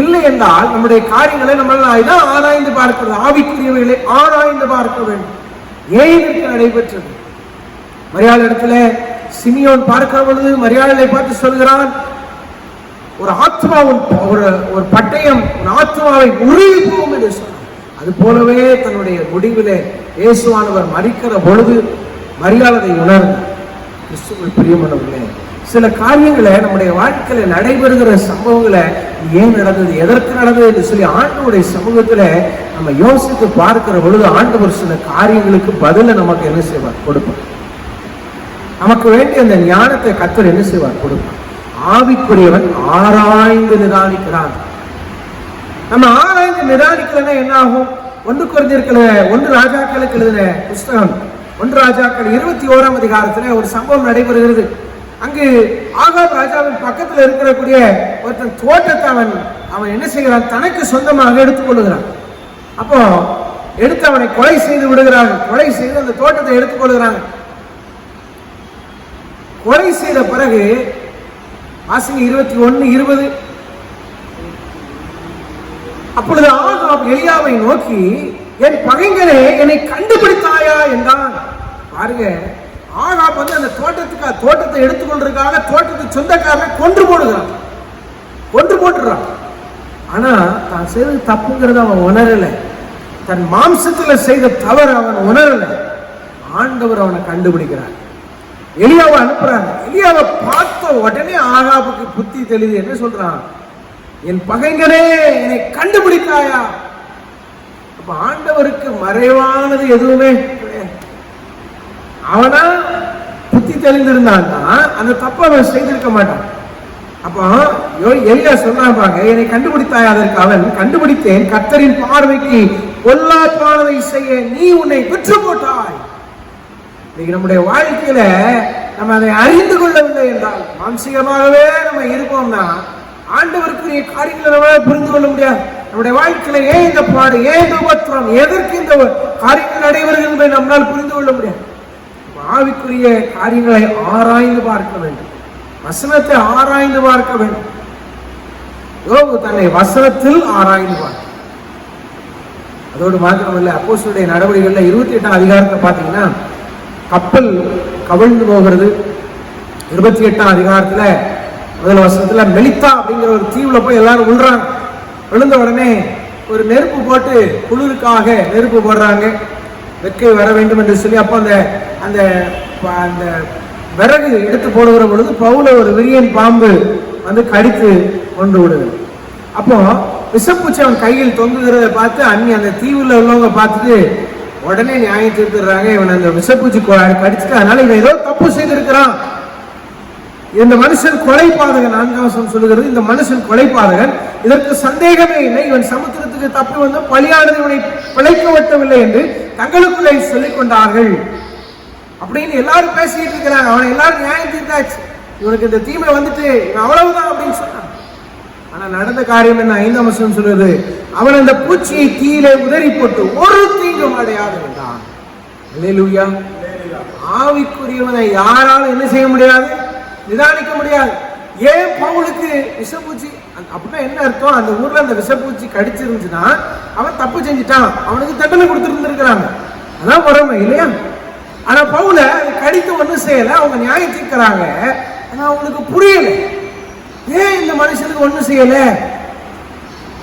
இல்லை என்றால் நம்முடைய காரியங்களை நம்மளால ஆராய்ந்து பார்க்கிறது, ஆவிக்குரியவைகளை ஆராய்ந்து பார்க்க வேண்டும். ஏன் இதற்கு நடைபெற்றது? மரியாள் இடத்துல சிமியோன் பார்க்கிற பொழுது மரியாளை பார்த்து சொல்கிறான், ஒரு ஆத்மா ஒரு பட்டயம் ஒரு ஆத்மாவை உருகி போகும் என்று சொன்னார். அது போலவே தன்னுடைய முடிவிலே இயேசுவானவர் மரிக்கிற பொழுது மரியாள் அதை உணர்ந்தார். கிறிஸ்துவுக்குள் பிரியமானவர்களே, சில காரியங்களை நம்முடைய வாழ்க்கையில நடைபெறுகிற சம்பவங்களை ஏன் நடந்தது, எதற்கு நடந்தது என்று சொல்லி ஆண்டவருடைய சமூகத்துல நம்ம யோசித்து பார்க்கிற பொழுது ஆண்டவர் சில காரியங்களுக்கு பதில நமக்கு என்ன செய்வார், கொடுப்பார். நமக்கு வேண்டிய அந்த ஞானத்தை கர்த்தர் என்ன செய்வார், கொடுப்பார். ஆவிக்குரியவன் ஆராய்ந்து நிதானிக்கிறான். நம்ம ஆராய்ந்து நிதானிக்கலன்னா என்ன ஆகும்? 1 கொரிந்தியர் 1 ராஜாக்களுக்கு எழுதின புஸ்தகம் 1 ராஜாக்கள் 21ஆம் அதிகாரத்துல ஒரு சம்பவம் நடைபெறுகிறது. அங்கு ஆகாப் ராஜாவின் பக்கத்தில் இருக்கக்கூடிய ஒருத்தன் தோட்டத்தை அவன் என்ன செய்கிறான், தனக்கு சொந்தமாக எடுத்துக் கொள்ளுகிறான். அப்போ எடுத்து அவனை கொலை செய்து விடுகிறாங்க. கொலை செய்து அந்த தோட்டத்தை எடுத்துக் கொள்ளுகிறாங்க. கொலை செய்த பிறகு வாசிங்க 21:20, அப்பொழுது ஆகாப் எலியாவை நோக்கி, என் பகைஞனே என்னை கண்டுபிடித்தாயா என்றான். பாருங்க, ஆகாப் அந்த தோட்டத்தை எடுத்துக்கொள்றதுக்காக தோட்டத்துக்கு சொந்தக்காரனை கொன்று போட்டுறான். ஆனா தான் செய்தது தப்புங்கிறத அவன் உணரல. தன் மாம்சத்துல செய்த தவறு அவன் உணரல. ஆண்டவர் அவனை கண்டுபிடிக்கிறார். எலியாவை அனுப்புறாங்க. எலியாவை பார்த்த உடனே ஆகாபுக்கு புத்தி தெளிது. என்ன சொல்றான், என் பகைஞனே என்னை கண்டுபிடித்தாயா. அப்ப ஆண்டவருக்கு மறைவானது எதுவுமே கிடையாது. அவனா புத்தி தெளிந்திருந்தான்னா அந்த தப்ப அவன் செய்திருக்க மாட்டான். அப்போ எலியா சொன்னாங்க, என்னை கண்டுபிடித்தாயா. அதற்கு அவன், கண்டுபிடித்தேன், கர்த்தரின் பார்வைக்கு பொல்லாப்பானதை செய்ய நீ உன்னை விற்று போட்டாய். இன்னைக்கு நம்முடைய வாழ்க்கையில நம்ம அதை அறிந்து கொள்ளவில்லை என்றால், மானசீகமாகவே நம்ம இருப்போம்னா ஆண்டவருக்குரிய காரியங்களை நம்மளால புரிந்து கொள்ள முடியாது. நம்முடைய வாழ்க்கையில ஏன் இந்த பாடு, ஏன் இந்த உபத்திரம், எதற்கு இந்த காரியங்கள் நடைபெறுகிறது என்பதை நம்மளால் புரிந்து கொள்ள முடியாது. ஆவிக்குரிய காரியங்களை ஆராய்ந்து பார்க்க வேண்டும், வசனத்தை ஆராய்ந்து பார்க்க வேண்டும். யோபு தன்னை வசனத்தில் ஆராய்ந்து பார்க்க. அதோடு மாத்திரமல்ல, அப்போஸ்தலருடைய நடவடிக்கைகள்ல 28ஆம் அதிகாரத்தை பார்த்தீங்கன்னா, கப்பல் கவிழ்ந்து போகிறது. 28ஆம் அதிகாரத்துல முதல் வசனத்துல மெலித்தா அப்படிங்கிற ஒரு தீவுல போய் எல்லாரும் விழுறாங்க. விழுந்த உடனே ஒரு நெருப்பு போட்டு குளிருக்காக நெருப்பு போடுறாங்க, வெக்கை வர வேண்டும் என்று சொல்லி. அப்போ அந்த அந்த விறகு எடுத்து போடுகிற பொழுது பவுல ஒரு விரியன் பாம்பு கடித்து கொண்டு விடுது. அப்போ விஷப்பூச்சி அவன் கையில் தொங்குகிறத பார்த்து அந்த தீவுல உள்ளவங்க பார்த்துட்டு உடனே நியாயம் தீர்த்துறாங்க. இவன் அந்த விஷப்பூச்சி கடிச்சுட்டு, அதனால இவன் ஏதோ தப்பு செய்திருக்கிறான், இந்த மனுஷன் கொலைபாதகன். 4ஆம் வசனம் சொல்லுகிறது, இந்த மனுஷன் கொலைபாதகன், இதற்கு சந்தேகமே இல்லை. இவன் சமுத்திரத்துக்கு தப்பி வந்து பலியானது இவனை பிழைக்க வெட்டவில்லை என்று தங்களுக்குள்ளே சொல்லிக் கொண்டார்கள் அப்படின்னு எல்லாரும் பேசிட்டு இருக்கிறாங்க. அவனை எல்லாரும் நியாயம் தீர்த்தாச்சு, இவனுக்கு இந்த தீமை வந்துட்டு அவ்வளவுதான் அப்படின்னு சொன்னான். ஆனா ஆனா நடந்த காரியம் என்ன? 5ஆம் வசனம் சொல்றது, அவன் அந்த பூச்சியை தீயிலே உதறி போட்டு ஒரு தீங்கும் அடையாது இருந்தான். அல்லேலூயா. ஆவிக்குரியவனை யாராலும் என்ன செய்ய முடியாது? நிதானிக்க முடியாது. ஏன் பவுலுக்கு விஷப்பூச்சி அப்படின்னா என்ன அர்த்தம்? அந்த ஊர்ல அந்த விஷப்பூச்சி கடிச்சிருந்துச்சுன்னா அவன் தப்பு செஞ்சுட்டான், அவனுக்கு தண்டனை கொடுத்துருந்துருக்கிறாங்க, அதான் பொறுமை இல்லையா? ஆனா பவுல கடித்து ஒண்ணும் செய்யல, அவங்க நியாயம் தீர்க்கிறாங்க. ஆனா அவங்களுக்கு புரியல, ஏன் இந்த மனுஷனுக்கு ஒண்ணும் செய்யல?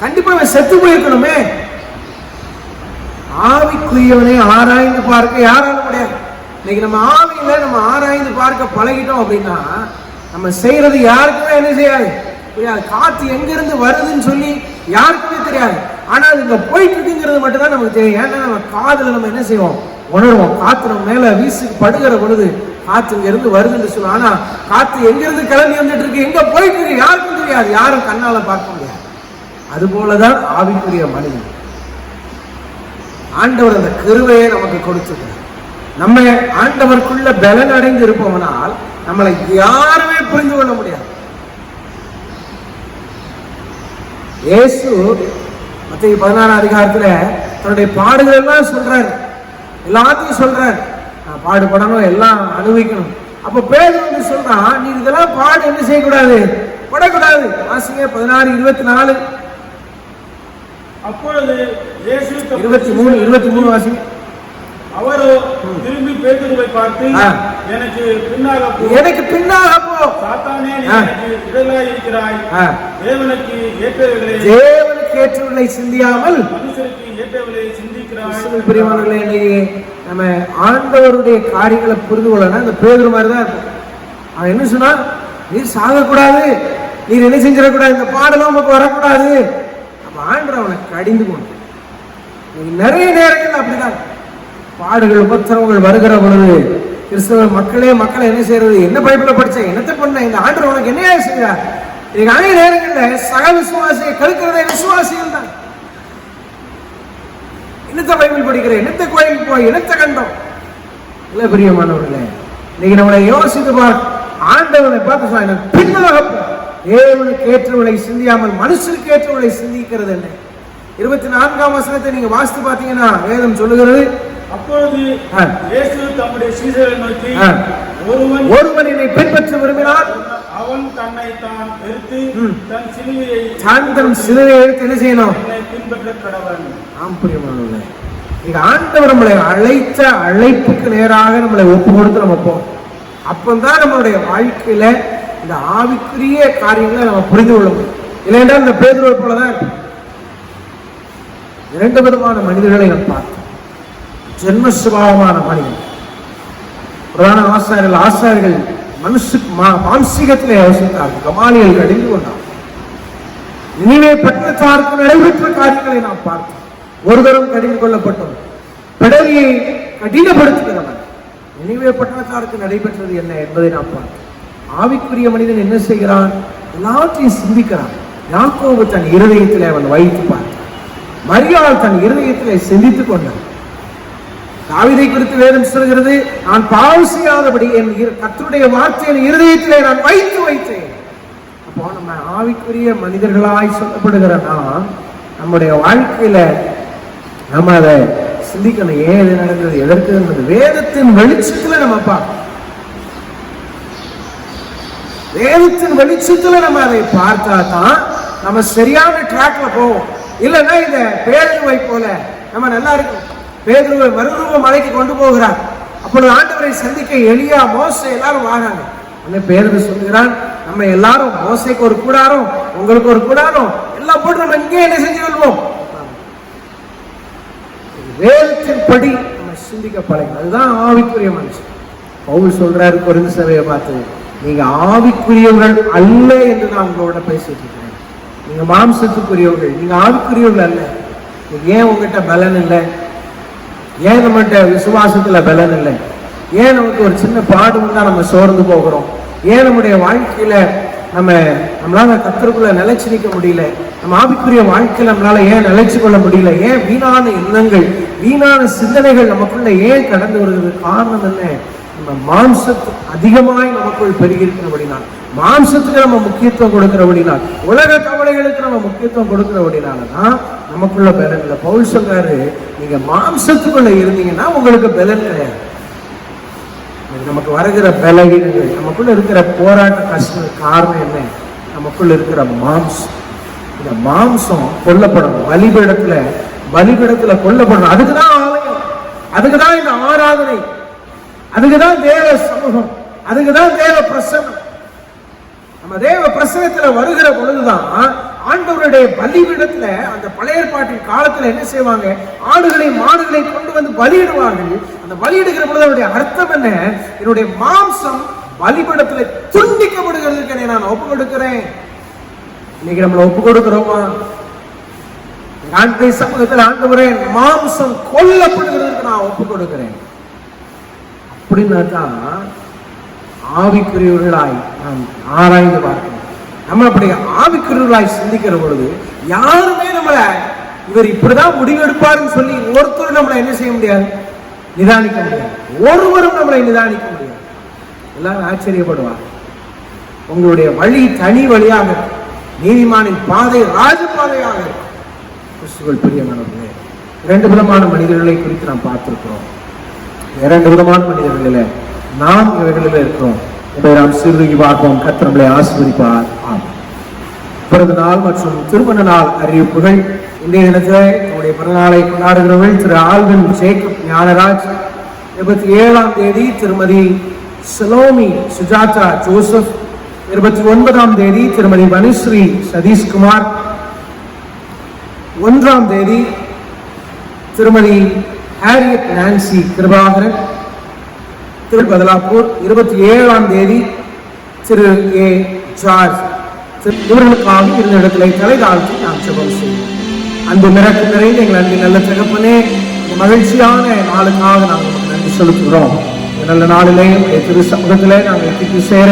கண்டிப்பா அவன் செத்து போயிருக்கணுமே. ஆவிக்குரியவனை ஆராய்ந்து பார்க்க யாராலும் முடியாது. இன்னைக்கு நம்ம ஆவியில நம்ம ஆராய்ந்து பார்க்க பழகிட்டோம் அப்படின்னா நம்ம செய்யறது யாருக்குமே என்ன செய்யாது, புரியாது. காத்து எங்க இருந்து வருதுன்னு சொல்லி யாருக்குமே தெரியாது. ஆனா அது இங்க போயிட்டு இருக்குங்கிறது மட்டும் தான் நமக்கு தெரியும். ஏன்னா நம்ம காதுல நம்ம என்ன செய்வோம், உணர்வோம். காத்து நம்ம மேல வீசி படுகிற பொழுது காத்து இங்க இருந்து வருதுன்னு சொல்லுவோம். ஆனா காத்து எங்க இருந்து கிளம்பி வந்துட்டு இருக்கு, எங்க போயிட்டு இருக்கு யாருக்கும் தெரியாது, யாரும் கண்ணால பார்க்க முடியாது. அது போலதான் ஆவிக்குரிய மனிதன். ஆண்டவர் அந்த கிருபையை நமக்கு கொடுத்திருக்கிறார். நம்ம ஆண்டவருக்குள்ள பலன் அடைந்து இருப்போம்னால் நம்மளை யாருமே புரிந்து கொள்ள முடியாது. இயேசு மத்தேயு 16ஆம் அதிகாரத்துல தன்னுடைய பாடுகள் எல்லாம் சொல்றாரு, எல்லாத்தையும் சொல்றாரு. நான் பாடுபடணும், எல்லாம் அனுபவிக்கணும். அப்ப பேதுரு வந்து சொல்றான், நீ இதெல்லாம் பாடு என்ன செய்யக்கூடாது, படக்கூடாது. வாசிங்க 16:24. அப்பொழுது இயேசு 23 வாசிங்க. அவரோ திரும்பி பேதுருவை பார்த்து, எனக்கு பின்னாக போ, எனக்கு பின்னாக போ, சாத்தானே, நீ எனக்கு இடலாய் இருக்கிறாய். தேவனுக்கு ஏற்றவர்களை சிந்தியாமல் மனுஷருக்கு ஏற்றவர்களை சிந்திக்கிறாய். பிரியமானவர்களே, இன்னைக்கு நம்ம ஆண்டவருடைய காரியங்களை புரிந்து கொள்ளணும். இந்த பேதுரு மாதிரி தான் இருக்கும். அவன் என்ன சொன்னா, நீர் சாகக்கூடாது, நீர் என்ன செஞ்சிடக்கூடாது, இந்த பாடலாம் நமக்கு வரக்கூடாது. அப்ப ஆண்டவர் அவனை கடிந்து கொண்டு நிறைய நேரங்கள் அப்படிதான் பாடுகள் உபத்திரவங்கள் வருகிற பொழுது கிறிஸ்தவ மக்களை என்ன செய்யறது, என்ன பைபிள படிச்ச, என்னத்தை பண்ண, இந்த ஆண்டவர் உனக்கு என்ன செய்கிறார்? இன்னைக்கு அநேக நேரங்கள்ல சக விசுவாசியை கெடுக்கிறதே விசுவாசிகள் தான். என்னத்த பைபிள் படிக்கிற, என்னத்த கோயிலுக்கு போய், என்னத்த கண்டோம் இல்ல. பிரியமானவர்களே, இன்னைக்கு நம்மளை யோசித்து ஆண்டவனை பார்த்து சொல்ல, பின்னாக தேவனுக்கு ஏற்றவளை சிந்தியாமல் மனுஷனுக்கு ஏற்றவளை சிந்திக்கிறது என்ன? 24ஆம் வசனத்தை நீங்க வாசித்து பார்த்தீங்கன்னா வேதம் சொல்லுகிறது, அப்பொழுது இயேசு தம்முடைய சீடரை நோக்கி, ஒருவன் என்னை பின்பற்ற விரும்பினால் அவன் தன்னை தான் வெறுத்து தன் சிலுவையை எடுத்து என்ன செய்யணும், பின்பற்ற கடவன். ஆம் பிரியமானவர்களே, இங்க ஆண்டவர் நம்மளை அழைத்த அழைப்புக்கு நேராக நம்மளை ஒப்பு கொடுத்து நம்ம போவோம். அப்பந்தான் நம்மளுடைய வாழ்க்கையில இந்த ஆவிக்குரிய காரியங்களை நம்ம புரிந்து கொள்ள முடியும். இல்லைன்னா இந்த பேதுருவை போலதான் இரண்டு விதமான மனிதர்களை நாம் பார்த்தோம். ஜென்ம சுபாவமான மனிதன், பிரதான ஆசாரியர்கள் மாம்சீகத்திலே யோசித்தார்கள். கமாலியல் கடிந்து கொண்டார். நினிவே பட்டணத்தாருக்கு நடைபெற்ற காரியங்களை நாம் பார்த்தோம். ஒரு தரம் கடிந்து கொள்ளப்பட்டோம். பிடரியை கடினப்படுத்துகிறவன் நினிவே பட்டணத்தாருக்கு நடைபெற்றது என்ன என்பதை நாம் பார்த்தோம். ஆவிக்குரிய மனிதன் என்ன செய்கிறான், எல்லாத்தையும் சிந்திக்கிறான். யாக்கோபு தன் இருதயத்திலே அவன் வைத்து பார்த்தான். மரியாள் தன் இருதயத்திலே சிந்தித்துக் கொண்டான். தாவீதை குறித்து வேதம் சொல்கிறது, நான் பாவம் செய்யாதபடி என் கர்த்தருடைய வார்த்தையை இருதயத்திலே நான் வைத்தேன். அப்போ நம்ம ஆவிக்குரிய மனிதர்களாய் சொல்லப்படுகிற நாம் நம்முடைய வாழ்க்கையில நம்ம அதை சிந்திக்கணும். ஏன் இது நடந்தது, எதற்கு இருந்தது, வேதத்தின் வெளிச்சத்துல நம்ம பார்க்கணும். வேதத்தின் வெளிச்சத்துல நம்ம அதை பார்த்தா தான் நம்ம சரியான ட்ராக்ல போவோம். இல்லைன்னா இந்த பேதுருவை போல நம்ம நல்லா இருக்கும். பேதுருவை மறுரூப மலைக்கு கொண்டு போகிறார். அப்பொழுது ஆண்டவரை சந்திக்க எலியா, மோசே எல்லாரும் வாராங்க. அந்த பேதுரு சொல்லுகிறான், நம்ம எல்லாரும் மோசைக்கு ஒரு கூடாரம், உங்களுக்கு ஒரு கூடாரம், எல்லாம் போட்டு நம்ம இங்கே என்ன செஞ்சு கொள்வோம். வேதத்தின் படி நம்ம சிந்திக்க பழகணும். அதுதான் ஆவிக்குரிய மனுஷன். பவுல் சொல்றாரு கொரிந்து சபையை பார்த்து, நீங்க ஆவிக்குரியவர்கள் அல்ல என்று நான் உங்களோட பேசிட்டு இருக்கிறேன். நீங்க மாம்சத்துக்குரியவர்கள், நீங்க ஆவிக்குரியவர்கள் அல்ல. ஏன் உங்ககிட்ட பலன் இல்லை, ஏன் நம்மகிட்ட விசுவாசத்துல பலன் இல்லை, ஏன் நமக்கு ஒரு சின்ன பாடு வந்தா நம்ம சோர்ந்து போகிறோம், ஏன் நம்முடைய வாழ்க்கையில நம்மளால கர்த்தருக்குள்ள நிலைச்சு நிற்க முடியல, நம்ம ஆவிக்குரிய வாழ்க்கையில நம்மளால ஏன் நிலைச்சு கொள்ள முடியல, ஏன் வீணான எண்ணங்கள் வீணான சிந்தனைகள் நமக்குள்ள ஏன் கடந்து வருகிறது, காரணம் என்ன? நம்ம மாம்சத்துக்கு அதிகமாய் நமக்குள் பெருகி இருக்கிறபடினால், மாம்சத்துக்கு நம்ம முக்கியத்துவம் கொடுக்கிறபடினால், உலக கவலைகளுக்கு நம்ம முக்கியத்துவம் கொடுக்கிறபடினாலதான் நமக்குள்ள பலன் இல்லை. பவுல் சொல்றாரு, நீங்க மாம்சத்துக்குள்ள இருந்தீங்கன்னா உங்களுக்கு பலன் கிடையாது. நமக்கு வருகிற பலவீனங்கள், நமக்குள்ள இருக்கிற போராட்ட கஷ்டம் காரணம் என்ன? நமக்குள்ள இருக்கிற மாம்சம். இந்த மாம்சம் கொல்லப்படணும். பலிபீடத்துல கொல்லப்படணும். அதுக்குதான் ஆலயம், அதுக்குதான் இந்த ஆராதனை, அதுக்குதான் தேவ சமூகம், அதுக்குதான் தேவ பிரசன்னம். நம்ம தேவ பிரசனத்துல வருகிற பொழுதுதான் ஆண்டவருடைய பலிபீடத்துல அந்த பழைய ஏற்பாட்டின் காலத்துல என்ன செய்வாங்க? ஆடுகளை மாடுகளை கொண்டு வந்து பலியிடுவார்கள். அந்த பலியிடுகிற பொழுது அவருடைய அர்த்தம் என்ன? என்னுடைய மாம்சம் பலிபீடத்துல துண்டிக்கப்படுகிறதுக்கு நான் ஒப்பு கொடுக்கிறேன். இன்னைக்கு நம்மளை ஒப்பு கொடுக்கிறோமா? ஆண்டவருடைய சமூகத்தில் ஆண்டவரே மாம்சம் கொல்லப்படுகிறதுக்கு நான் ஒப்பு கொடுக்கிறேன் அப்படின்னா தான் ஆவிக்குரியவர்களாய் நாம் ஆராய்ந்து பார்க்கணும். நம்ம அப்படி ஆவிக்குரியவர்களாய் சிந்திக்கிற பொழுது யாருமே நம்மளை இவர் இப்படிதான் முடிவெடுப்பாருன்னு சொல்லி ஒருத்தரும் நம்மளை என்ன செய்ய முடியாது? நிதானிக்க முடியாது. ஒருவரும் நம்மளை நிதானிக்க முடியாது. எல்லாரும் ஆச்சரியப்படுவார். உங்களுடைய வழி தனி வழியாக, நீதிமானின் பாதை ராஜபாதையாக. கிறிஸ்துவுக்குள் பிரியமானவர்களே, 2 விதமான மனிதர்களை குறித்து நாம் பார்த்திருக்கிறோம். 2 விதமான மனிதர்களில் நாம் இவர்களில் இருக்கிறோம். இதை நாம் சிறுகி பார்ப்போம். கர்த்தர் நம்மளை ஆசீர்வதிப்பார். ஆமென். பிறந்த நாள் மற்றும் திருமண நாள் அறிவிப்புகள். இன்றைய தினத்தில் நம்முடைய பிறந்தநாளை கொண்டாடுகிறவர்கள் திரு ஆல்வின் ஜேக்கப் ஞானராஜ். 27ஆம் தேதி திருமதி சலோமி சுஜாதா ஜோசப். 29ஆம் தேதி திருமதி வனுஸ்ரீ சதீஷ்குமார். 1ஆம் தேதி திருமதி ஹாரியட் நான்சி கிருபாகரன் திருபதலாப்பூர். 27ஆம் தேதி திரு ஏ ஜார்ஜ். இவர்களுக்காக இருந்த இடத்துல தலை தாழ்த்தி நாம் ஜெபம் செய்வோம். அன்பு மிரட்டு நிறைந்த எங்கள் அன்பின் நல்ல தகப்பனே, இந்த மகிழ்ச்சியான நாளுக்காக நாங்கள் நன்றி செலுத்துகிறோம். நல்ல நாளிலே திரு சமூகத்திலே நாங்கள் எத்திக்கு சேர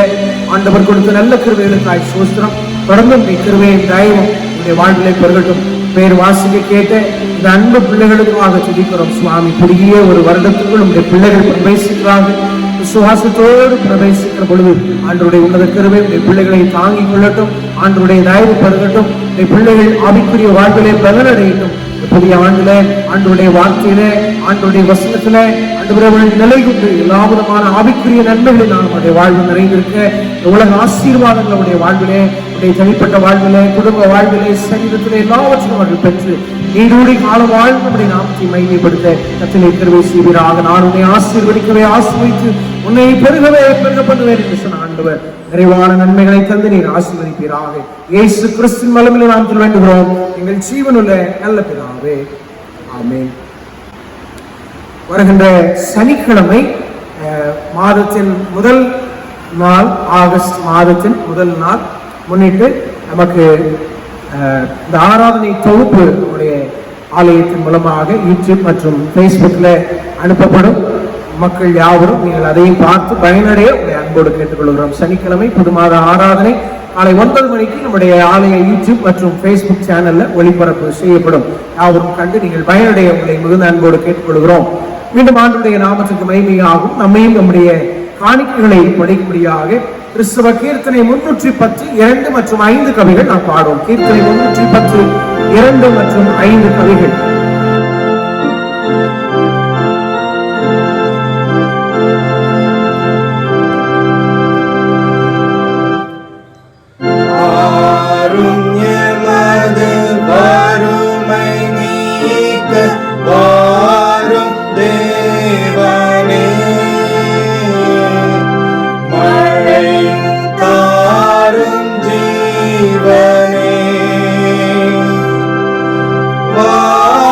ஆண்டவர் கொடுத்த நல்ல கிருபைகளுக்காய் சோஸ்திரம். தொடர்ந்து கிருபையின் தயவும் உங்களுடைய வாழ்விலை பெருகட்டும். பேர் வாசிக்க கேட்ட இந்த அன்பு பிள்ளைகளுக்காக துதிக்கிறோம் சுவாமி. குறுகிய ஒரு வருடத்துக்குள் உங்களுடைய பிள்ளைகள் பிரவேசிக்கிறார்கள். விசுவாசத்தோடு பிரவேசிக்கிற பொழுது ஆண்டவருடைய உன்னத கிருபை உடைய பிள்ளைகளை தாங்கிக் கொள்ளட்டும். ஆண்டவருடைய தயவு பெருகட்டும். உடைய பிள்ளைகள் ஆவிக்குரிய வாழ்விலே பலனடையட்டும். புதிய ஆண்டுல ஆண்டவருடைய வார்த்தையிலே, ஆண்டவருடைய வசனத்துல ஆண்டவர்கள் நிலை கொண்டு எல்லா விதமான ஆவிக்குரிய நன்மைகளை நாம் நம்முடைய வாழ்வு நிறைந்திருக்க, உலக ஆசீர்வாதங்கள் நம்முடைய வாழ்விலே, உடைய தனிப்பட்ட வாழ்விலே, குடும்ப வாழ்விலே, சரீரத்திலே எல்லாவற்றையும் அவர்கள் பெற்று நீடூடி காலம் வாழ்ந்து நம்முடைய நாமத்தை மகிமைப்படுத்த கர்த்தரே கிருபை செய்வீராக. நான் உன்னை ஆசீர்வதிக்கவே ஆசீர்வதித்து உன்னை பெருகவே பெருக பண்ணுவேன் என்று சொன்ன ஆண்டவர் நிறைவான நன்மைகளை தந்து நீர் ஆசீர்வதிப்பீராக. இயேசு கிறிஸ்துவின் மூலமே நாம் வேண்டுகிறோம் எங்கள் ஜீவனுள்ள நல்ல பிதாவே. ஆமென். வருகின்ற சனிக்கிழமை மாதத்தின் முதல் நாள், ஆகஸ்ட் மாதத்தின் முதல் நாள் முன்னிட்டு நமக்கு இந்த ஆராதனை தொகுப்பு நம்முடைய ஆலயத்தின் மூலமாக யூடியூப் மற்றும் ஃபேஸ்புக்கில் அனுப்பப்படும். மக்கள் யாவரும் நீங்கள் அதையும் பார்த்து பயனடைய உங்களை அன்போடு கேட்டுக்கொள்கிறோம். சனிக்கிழமை புது மாத ஆராதனை காலை 9 மணிக்கு நம்முடைய ஆலய யூடியூப் மற்றும் ஃபேஸ்புக் சேனல்ல ஒளிபரப்பு செய்யப்படும். யாவரும் கண்டு நீங்கள் பயனடைய உங்களை மிகுந்த அன்போடு கேட்டுக்கொள்கிறோம். மீண்டும் ஆண்டுடைய நாமத்துக்கு மகிமையாகும். நம்மையும் நம்முடைய காணிக்கைகளை படிக்கும்படியாக கிறிஸ்தவ கீர்த்தனை 310 2 மற்றும் 5 கவிகள் நாம் பாடுவோம். கீர்த்தனை 310 2 மற்றும் 5 கவிகள். Wow.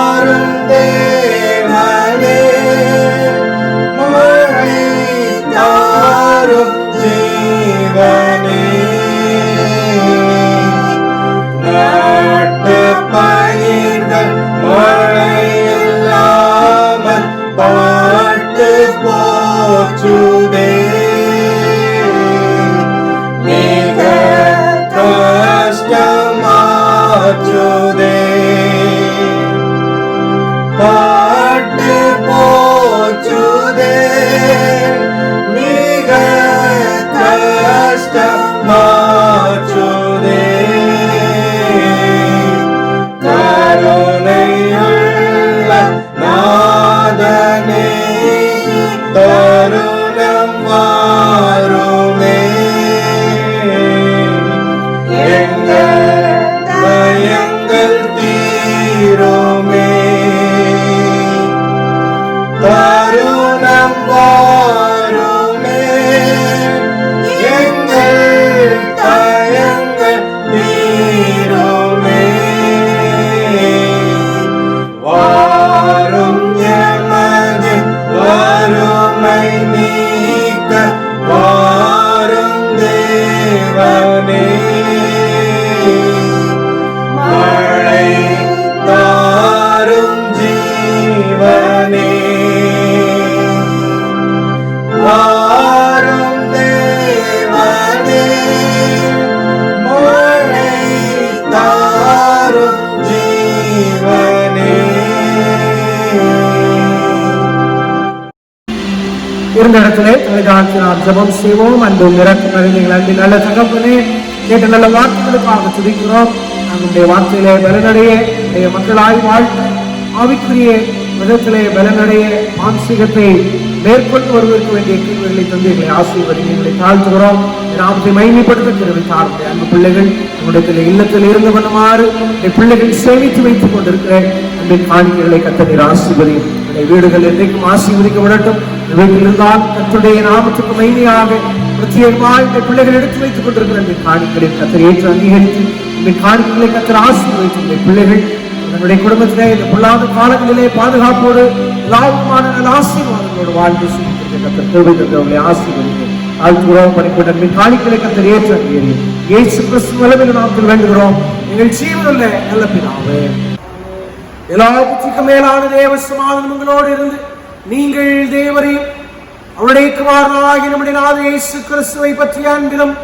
தருணம் வாருமே எங்கள் தயங்கள் தீருமே வாரும் எமது வறுமை நீக்க வாரும் தேவனே மழை தாரும் ஜீவனே வாரும் தேவனே மழை தாரும் ஜீவனே. இருந்த இடத்திலே தலைதாழ்த்தி நாம் ஜெபம் செய்வோம். அன்பு இறக்கும் நிறைந்தீங்கள் அன்பின் நல்ல தகப்பனே, கேட்ட நல்ல வார்த்தைகளுக்காக துதிக்கிறோம். நம்முடைய வார்த்தையிலே பலனடைய நம்முடைய மக்களாய் வாழ்த்த ஆவிக்குரிய விதத்திலே பலனடைய மானசீகத்தை மேற்கொண்டு வருவதற்கு வேண்டிய கீழ்வுகளை தந்து எங்களை ஆசீர்வதிகளை தாழ்த்துகிறோம். நாமத்தை மகிமைப்படுத்த கிருபை தாருங்கள். அன்பு பிள்ளைகள் நம்முடைய இல்லத்தில் இருந்து பண்ணுமாறு பிள்ளைகள் சேமித்து வைத்துக் கொண்டிருக்கிற அன்பின் காணிக்கைகளை கர்த்தர் ஆசீர்வதியும். வீடுகள் என்றைக்கும் ஆசீர்வதிக்கப்படட்டும். வீட்டில் இருந்தால் கர்த்தருடைய நாமத்துக்கு மகிமையாக பிரத்யேகமாக இந்த பிள்ளைகள் எடுத்து வைத்துக் கொண்டிருக்கிற இந்த காணிக்கைகளை கர்த்தர் ஏற்று அங்கீகரித்து இந்த காணிக்கைகளை கர்த்தர் ஆசீர்வதித்து இந்த பிள்ளைகள் நம்முடைய குடும்பத்திலே இந்த பொல்லாத காலங்களிலே பாதுகாப்போடு லாபமான நல்ல ஆசீர்வாதங்களோடு வாழ்ந்து கர்த்தர் கிருபை தந்தவர்களை ஆசீர்வதித்து ஆழ்த்துகிறோம். பணிப்பட்ட காணிக்கைகளை கர்த்தர் ஏற்று அங்கீகரியும். இயேசு கிறிஸ்து வல்லமையில் நாமத்தில் வேண்டுகிறோம் எங்கள் ஜீவனுள்ள நல்ல பிதாவே. எல்லா புத்திக்கும் மேலான தேவ சமாதானம் உங்களோடு இருந்து நீங்கள் தேவரையும் அவருடைய குமாரனாகிய நம்முடைய நாதர் இயேசு கிறிஸ்துவை பற்றிய அன்பிலும்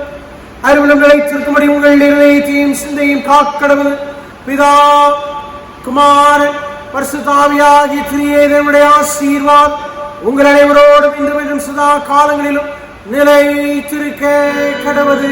அறிவிலும் நிலைத்திருக்கும்படி உங்கள் இதயத்தையும் சிந்தையும் காக்கடவுள் பிதா குமாரன் பரிசுத்த ஆவியாகிய திரியேதனுடைய ஆசீர்வாதம் உங்கள் அனைவரோடும் இன்றும் சதா காலங்களிலும் நிலைத்திருக்க கடவுள்.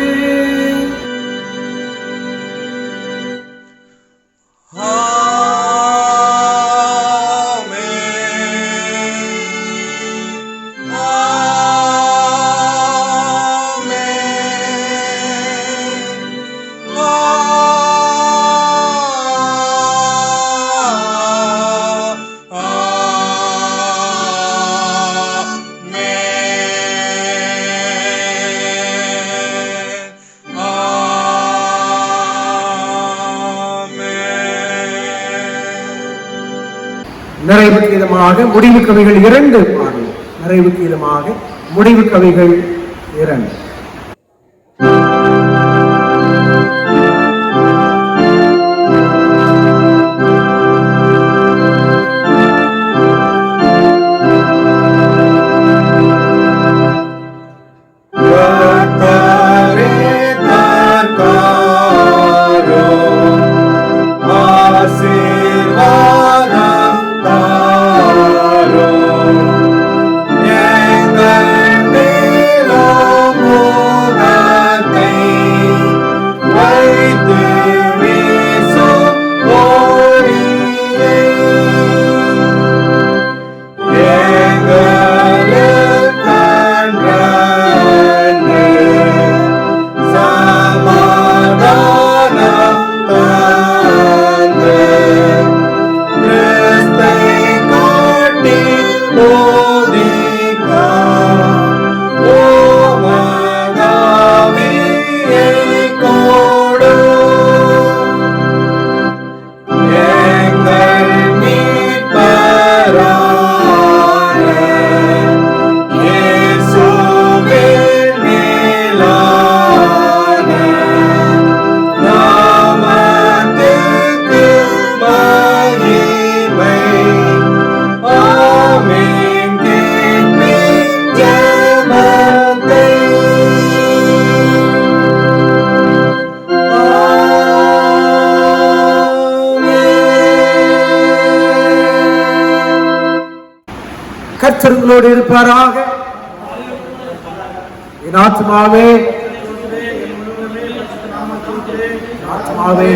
நிறைவு கீதமாக முடிவு கவிகள் 2 பாடல். நிறைவு கீதமாக முடிவு கவிகள் 2. கர்த்தர்களோடு இருப்பாராக. என் ஆத்மாவே ஆத்மாவே